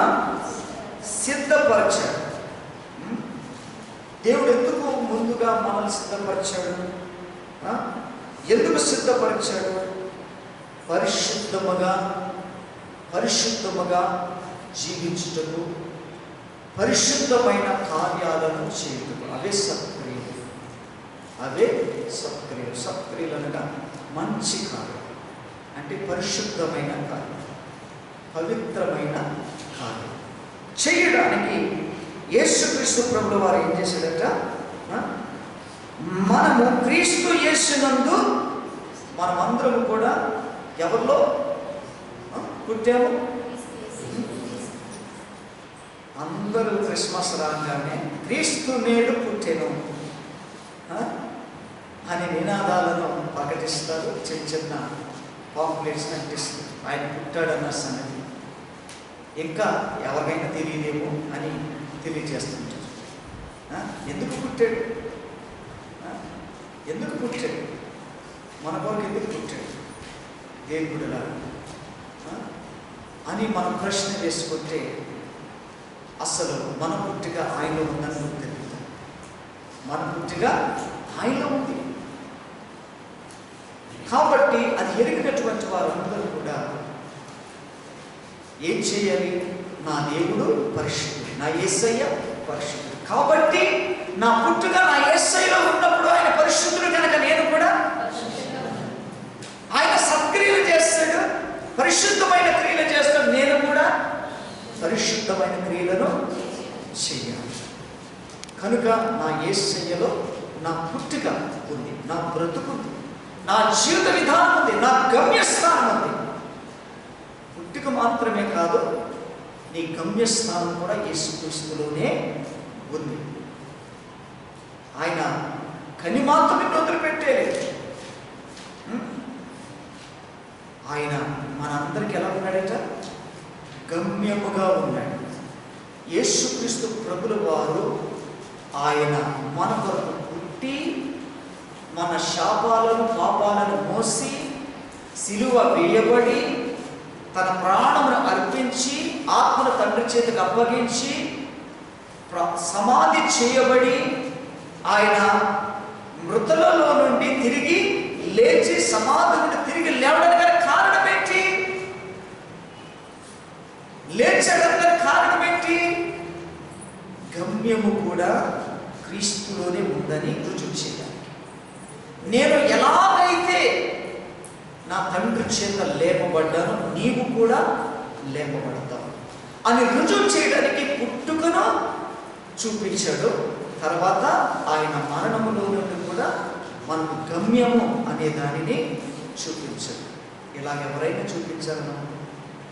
సిద్ధపరిచాడు. దేవుడు ఎందుకు ముందుగా మనల్ని సిద్ధపరిచాడు? ఎందుకు సిద్ధపరిచాడు? పరిశుద్ధముగా జీవించుటకు, పరిశుద్ధమైన కార్యాలను చేయుటకు. అవే సత్క్రియలు. సత్క్రియలు అనగా మంచి కార్యం, అంటే పరిశుద్ధమైన కార్యం, పవిత్రమైన కార్యం చేయడానికి యేసుక్రీస్తు ప్రభుల వారు ఏం చేశాడట? మనము క్రీస్తు యేసునందు మనమందరము కూడా ఎవరిలో పుట్టాము? అందరూ క్రిస్మస్ రాగానే క్రీస్తు నేడు పుట్టెను అనే నినాదాలను ప్రకటిస్తారు. చిన్న పాంప్లెట్స్ అంటిస్తారు. ఆయన పుట్టాడన్న సంగతి ఇంకా ఎవరికైనా తెలియదేమో అని తెలియజేస్తుంటారు. ఎందుకు పుట్టాడు? మన కొరకు ఎందుకు పుట్టాడు దేవుడులా అని మనం ప్రశ్న వేసుకుంటే అసలు మన పుట్టిక ఆయనలో ఉందని తెలుగుతాం. మన పుట్టిక ఆయనలో ఉంది కాబట్టి అది ఎరిగినటువంటి వారందరూ కూడా ఏం చేయాలి? నా దేవుడు పరిశుద్ధుడు, నా యేసయ్య పరిశుద్ధుడు. కాబట్టి నా పుట్టుక నా యేసయ్యలో ఉన్నప్పుడు ఆయన పరిశుద్ధుడు కనుక నేను కూడా ఆయన సత్క్రియలు చేస్తాడు, పరిశుద్ధమైన క్రియలు చేస్తాడు. నేను కూడా పరిశుద్ధమైన క్రియలను చేయాలి. కనుక నా యేసయ్యలో నా పుట్టుక ఉంది, నా బ్రతుకు ఉంది, నా జీవిత విధానం ఉంది, నా గమ్యస్థానం ఉంది. పుట్టుక మాత్రమే కాదు, నీ గమ్యస్థానం కూడా యేసుక్రీస్తులోనే ఉంది. ఆయన కని మాత్రమే వదిలిపెట్టేలేదు. ఆయన మనందరికి ఎలా ఉన్నాడట? గమ్యముగా ఉన్నాడు. యేసుక్రీస్తు ప్రభుల వారు ఆయన మన కొరకు పుట్టి మన శాపాలను పాపాలను మోసి సిలువ వేయబడి తన ప్రాణమును అర్పించి ఆత్మను తండ్రి చేతికి అప్పగించి సమాధి చేయబడి ఆయన మృతులలో నుండి తిరిగి లేచి సమాధి నుండి తిరిగి లేవడానికి కారణం ఏంటి? లేచడానికి కారణం ఏంటి? గమ్యము కూడా క్రీస్తులోనే ఉందని రుజువు చేయాలి. నేను ఎలాగైతే నా తండ్రి చేత లేపబడ్డాను, నీవు కూడా లేపబడతావు అని రుజువు చేయడానికి పుట్టుకను చూపించాడు. తర్వాత ఆయన మరణములో నుండి కూడా మనకు గమ్యము అనే దానిని చూపించాడు. ఇలాగ ఎవరైనా చూపించారు?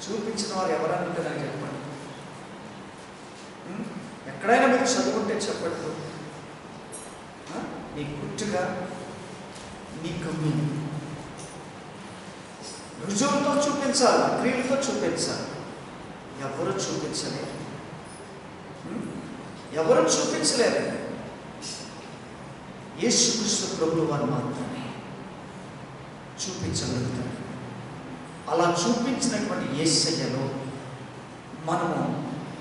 చూపించిన వారు ఎవరైనా ఉంటే నాకు చెప్పండి. ఎక్కడైనా మీరు చదువుకుంటే చెప్పండి, నీ పుట్టుక నీ గమ్యం. రుజువులతో చూపించాలి, క్రియలతో చూపించాలి. ఎవరు చూపించలేరు, ఎవరు చూపించలేరు. యేసుక్రీస్తు ప్రభువు వారు మాత్రమే చూపించగలుగుతారు. అలా చూపించినటువంటి యేసయ్యలో మనము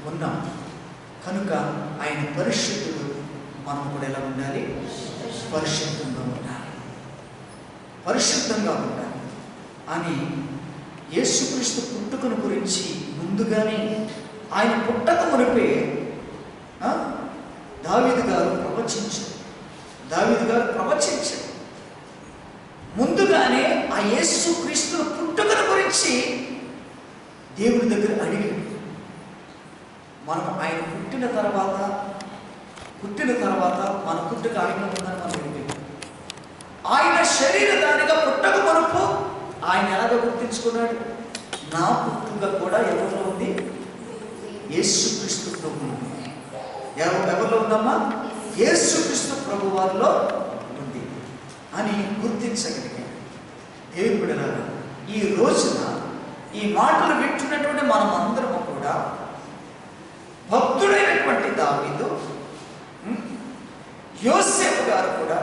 ఉన్నాం కనుక ఆయన పరిశుద్ధుడు. మనం కూడా ఎలా ఉండాలి? పరిశుద్ధంగా ఉండాలి, పరిశుద్ధంగా ఉండాలి అని యేసుక్రీస్తు పుట్టుకను గురించి ముందుగానే ఆయన పుట్టక మునిపే దావీదు గారు ప్రవచించారు. ముందుగానే ఆ యేసుక్రీస్తు పుట్టుకను గురించి దేవుడి దగ్గర అడిగాడు. మనం ఆయన పుట్టిన తర్వాత మన పుట్టుక ఆయన ఉందని మనం అడిగాడు. ఆయన శరీరదానిగా పుట్టక మునుపు ఆయన ఎలాగ గుర్తించుకున్నాడు? నా పుట్టుక కూడా ఎవరిలో ఉంది? యేసుక్రీస్తు ప్రభువు. ఎవరిలో ఉందమ్మా? యేసుక్రీస్తు ప్రభు వారిలో ఉంది అని గుర్తించగలిగాడు. దేవుని బిడ్డలారా, ఈ రోజున ఈ మాటలు వింటున్నటువంటి మనం అందరము కూడా భక్తుడైనటువంటి దావీదు, యోసేపు గారు కూడా,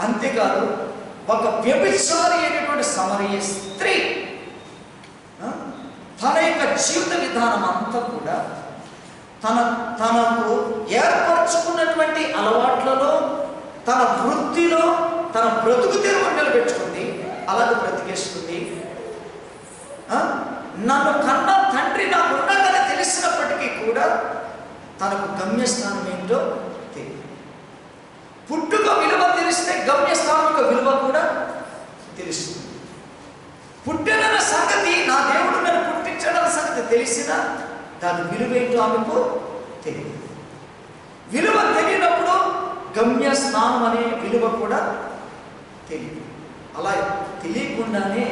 అంతేకాదు ఒక వ్యభిచారి అయినటువంటి సమరయ స్త్రీ తన యొక్క జీవిత విధానం అంతా కూడా తనకు ఏర్పరచుకున్నటువంటి అలవాట్లలో, తన వృత్తిలో, తన బ్రతుకు తెరువు నిలబెట్టుకుంది, అలాగే బ్రతికేస్తుంది. నన్ను కన్న తండ్రి నాకు ఉండగానే తెలిసినప్పటికీ కూడా తనకు గమ్యస్థానం ఏంటో తెలియదు. పుట్టుక విలువ తెలిస్తే గమ్యస్థానం యొక్క విలువ కూడా తెలుస్తుంది. పుట్టిన సంగతి, నా దేవుడు నన్ను పుట్టించడం సంగతి తెలిసినా దాని విలువ ఏంటో ఆమెకు తెలియదు. విలువ తెలియనప్పుడు గమ్య స్నానం అనే విలువ కూడా తెలియదు. అలా తెలియకుండానే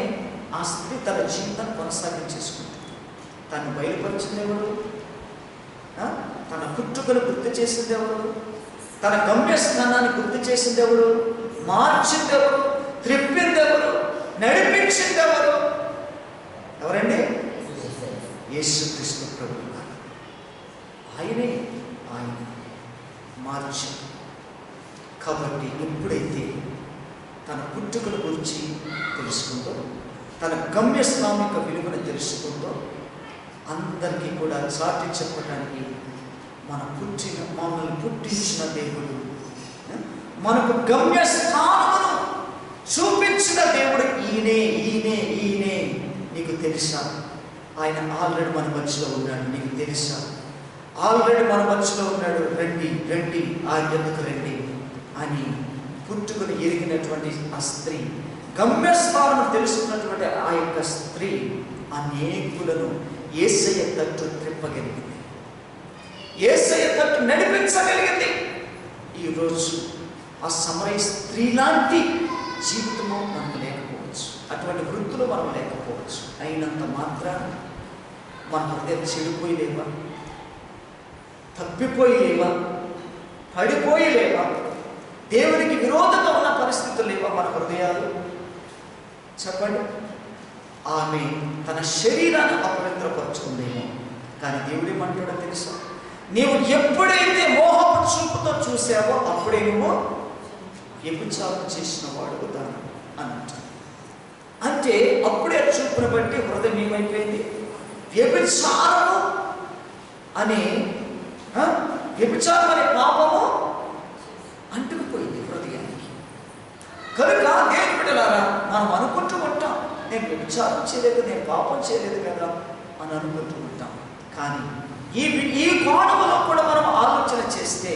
ఆ స్త్రీ తన జీవితాన్ని కొనసాగించేసుకుంటుంది. తను బయలుపరిచింది ఎవరు? తన పుట్టుకను గుర్తు చేసింది ఎవరు? తన గమ్యస్థానాన్ని గుర్తు చేసింది ఎవరు? మార్చింది ఎవరు? త్రిప్పింది ఎవరు? నడిపించింది ఎవరు? ఎవరండి? యేసుక్రీస్తు ప్రభువు. ఆయన మార్చాడు. కాబట్టి ఎప్పుడైతే తన పుట్టుకల గురించి తెలుసుకుందో, తన గమ్యస్థానం యొక్క విలువను తెలుసుకుందో, అందరికీ కూడా చాటి చెప్పడానికి మమ్మల్ని పుట్టించిన దేవుడు, మనకు గమ్యస్థానమును చూపించిన దేవుడు ఈయనే. నీకు తెలుసా? ఆయన ఆల్రెడీ మన మధ్యలో ఉన్నాడు. నీకు తెలుసా? ఆల్రెడీ మన మధ్యలో ఉన్నాడు. రండి ఆయన ఎందుకు రండి అని పుట్టుకుని ఎరిగినటువంటి ఆ స్త్రీ, గమ్యస్థానం తెలుసుకున్నటువంటి ఆ యొక్క స్త్రీ అనేకులను యేసయ్య తట్టు త్రిప్పగలిగింది, యేసయ్య తట్టు నడిపించగలిగింది. ఈరోజు ఆ సమరయ స్త్రీ లాంటి జీవితము మనకు లేకపోవచ్చు, అటువంటి వృత్తులు మనం లేకపోవచ్చు. అయినంత మాత్రాన మన హృదయం చెడిపోయి లేవా? తప్పిపోయి లేవా? పడిపోయి లేవా? దేవునికి విరోధంగా ఉన్న పరిస్థితులు లేవా మన హృదయాలు? చెప్పండి. ఆమె తన శరీరాన్ని అపవిత్రపరుచుకుందేమో, కానీ దేవుడు ఏమంటాడో తెలుసా? నీవు ఎప్పుడైతే మోహపు చూపుతో చూసావో అప్పుడే నువ్వు వ్యభిచారం చేసిన వాడు దాన్ని అన్నట్టు. అంటే అప్పుడే చూపును బట్టి హృదయం ఏమైపోయింది? వ్యభిచారము అనే పాపము అంటుకుపోయింది హృదయానికి. కనుక దేవుని బిడ్డలారా, మనం అనుకుంటూ ఉంటాం, నేను వ్యభిచారం చేయలేదు, నేను పాపం చేయలేదు కదా అని అనుకుంటూ ఉంటాం. కానీ ఈ కోణంలో కూడా మనం ఆలోచన చేస్తే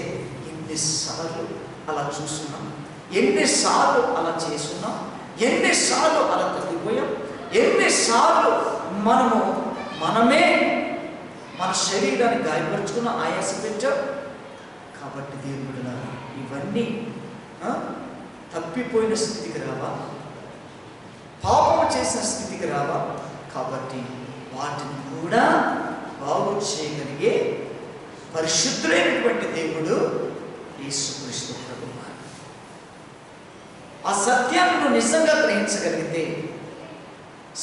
ఎన్నిసార్లు అలా చూస్తున్నాం, ఎన్నిసార్లు అలా చేస్తున్నాం, ఎన్నిసార్లు అలా తగ్గిపోయాం, ఎన్నిసార్లు మనమే మన శరీరాన్ని గాయపరుచుకున్న ఆయాస పెట్టాం. కాబట్టి దేవుని బిడ్డలారా, ఇవన్నీ తప్పిపోయిన స్థితికి రావా? పాపం చేసిన స్థితికి రావా? కాబట్టి వాటిని కూడా బాగు చేయగలిగే పరిశుద్ధుడైనటువంటి దేవుడు యేసుక్రీస్తు ప్రభువు. ఆ సత్యాన్ని నువ్వు నిజంగా గ్రహించగలిగితే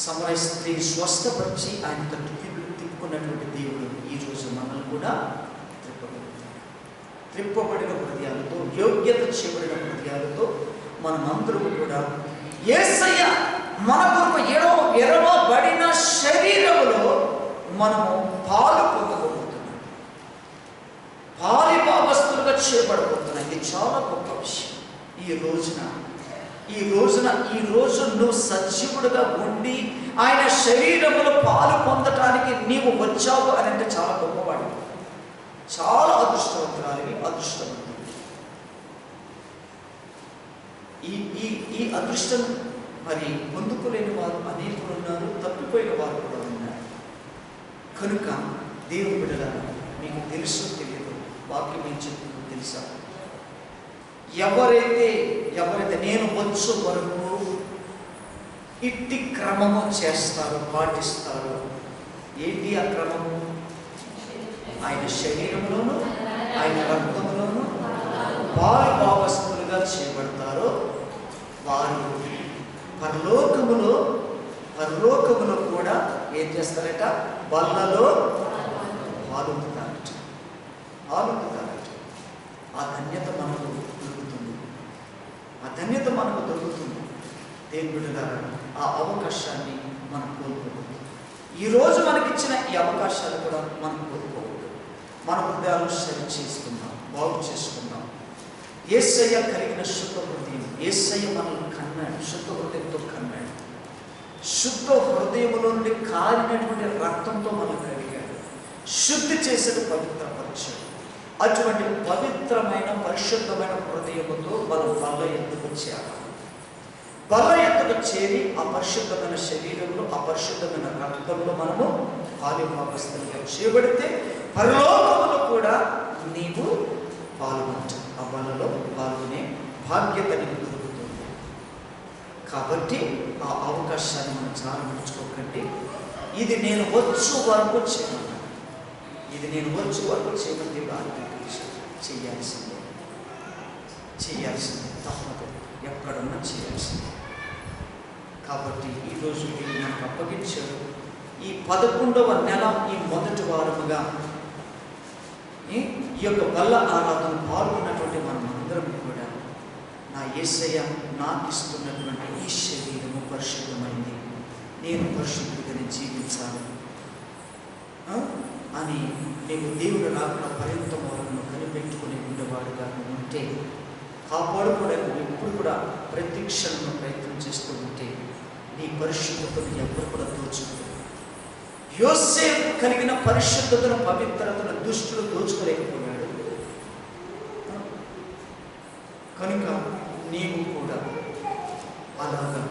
సమరయ స్త్రీ స్వస్థపరిచి ఆయన తట్టు తిప్పుకున్నటువంటి దేవుడు ఈరోజు మనల్ని కూడా త్రిప్పబడిన హృదయాలతో, యోగ్యత చేయబడిన హృదయాలతో మనమందరము కూడా యేసయ్య మన కొరకు ఎరవబడిన శరీరములో మనము పాలు పొందబోతున్నాం, పాలిభాగస్తులుగా చేయబడబోతున్నాం. ఇది చాలా గొప్ప విషయం. ఈ రోజు నువ్వు సజీవుడుగా ఉండి ఆయన శరీరములో పాలు పొందటానికి నీవు వచ్చావు అని అంటే చాలా గొప్పవాడు, చాలా అదృష్టవంతురాలివి, అదృష్టవంతుడు. ఈ అదృష్టం మరి పొందుకోలేని వారు అనేకులు ఉన్నారు, తప్పిపోయిన వారు కూడా ఉన్నారు. కనుక దేవుని బిడ్డలారా, మీకు తెలుసు తెలియదు, వాక్యం ఏం చెప్తుందో తెలుసా? ఎవరైతే నేను వచ్చు వరకు ఇట్టి క్రమము చేస్తారో, పాటిస్తారో, ఏంటి ఆ క్రమము? ఆయన శరీరంలోను ఆయన రక్తంలోను వారు భాగస్తులుగా చేయబడతారో వారు పరలోకములో కూడా ఏం చేస్తారట? బల్లలో పాలుతారట. ఆ ధన్యత మనకు దొరుకుతుంది. దేవుని బిడ్డలారా, ఆ అవకాశాన్ని మనం కోల్పోకూడదు. ఈరోజు మనకిచ్చిన ఈ అవకాశాలు కూడా మనం కోల్పోకూడదు. మన హృదయాలు సరి చేసుకుందాం, బాగు చేసుకుందాం. యేసయ్య కలిగిన శుద్ధ హృదయం, యేసయ్య మనల్ని కన్నాడు, శుద్ధ హృదయంతో కన్నాడు. శుద్ధ హృదయములో నుండి కారినటువంటి రక్తంతో మనం కడిగాడు, శుద్ధి చేసేది పవిత్రపరిచాడు. అటువంటి పవిత్రమైన పరిశుద్ధమైన హృదయముతో మనం బల్ల ఎత్తుకు చేరి ఆ పరిశుద్ధమైన శరీరంలో, ఆ పరిశుద్ధమైన రక్తంలో మనము పాలుభాగస్తులుగా చేయబడితే పరలోకములో కూడా నీవు పాల్గొంటావు. ఆ బలలో పాల్గొనే బాధ్యత నీకు దొరుకుతుంది. కాబట్టి ఆ అవకాశాన్ని మనం చాలా ఉంచుకోకండి. ఇది నేను వచ్చు వరకు చేయమని దేవుడు ఆజ్ఞాపించాడు. చేయాల్సిందే తప్పదు, ఎక్కడున్నా చేయాల్సిందే. కాబట్టి ఈరోజు వీళ్ళు నాకు అప్పగించాడు. ఈ 11వ నెల ఈ మొదటి వారముగా ఈ యొక్క బల్ల ఆరాధన పాల్గొన్నటువంటి మనమందరం కూడా నా యేసయ్య నాకు ఇస్తున్నటువంటి ఈ శరీరము పరిశుద్ధమైంది, నేను పరిశుద్ధంగా జీవించాలి అని నీవు దేవుడు రాకుండా పర్యంతం వరకు కనిపెట్టుకుని ఉండేవాడుగా ఉంటే, కాపాడుకోవడానికి ఎప్పుడు కూడా ప్రతి క్షణంలో ప్రయత్నం చేస్తూ ఉంటే నీ పరిశుద్ధతను ఎవరు కూడా దోచుకోలేదు. యోసేపు కలిగిన పరిశుద్ధతను, పవిత్రతను దుష్టులు దోచుకోలేకపోయాడు. కనుక నీవు కూడా అలాగా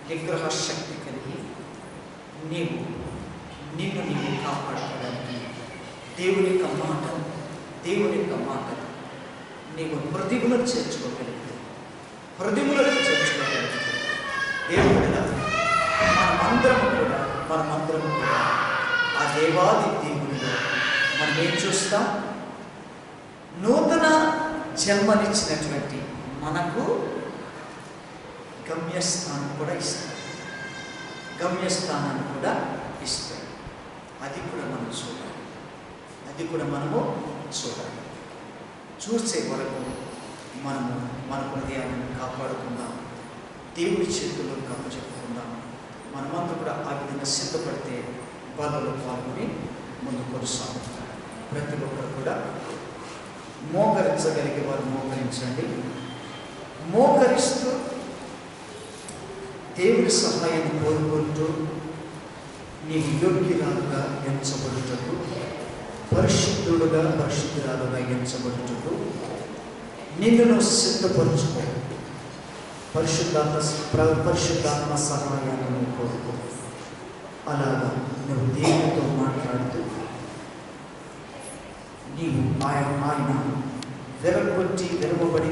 విగ్రహ శక్తి కలిగి నిన్ను కాపాడుకోవడానికి దేవుని యొక్క మాట నీవు హృదయములను చేర్చుకోగలిగితే దేవుడు మనమందరము కూడా ఆ దేవాది దేవునిలో మనం ఏం చూస్తాం? నూతన జన్మనిచ్చినటువంటి మనకు గమ్యస్థానాన్ని కూడా ఇస్తాడు. అది కూడా మనము చూడాలి. చూసే వరకు మనము మన హృదయాన్ని కాపాడుకుందాం, దేవుడి చేతుల్లో కప్పచెప్పుకుందాం. మనమంతా కూడా ఆ విధంగా సిద్ధపడితే బలలో పాల్గొని ముందు కొనసాగుతాం. ప్రతి ఒక్కరు కూడా మోకరించగలిగే వారు మోకరించండి. మోకరిస్తూ దేవుడి సహాయాన్ని కోరుకుంటూ నీవు యోగ్యురాలుగా ఎంచబడుటకు, పరిశుద్ధురాలుగా ఎంచబడుటకు నిన్ను సిద్ధపరచుకో. పరిశుద్ధాత్మ సహాయాన్ని కోరుకో. అలాగా నువ్వు దేవునితో మాట్లాడుతూ నీవు ఆయన విరగబడి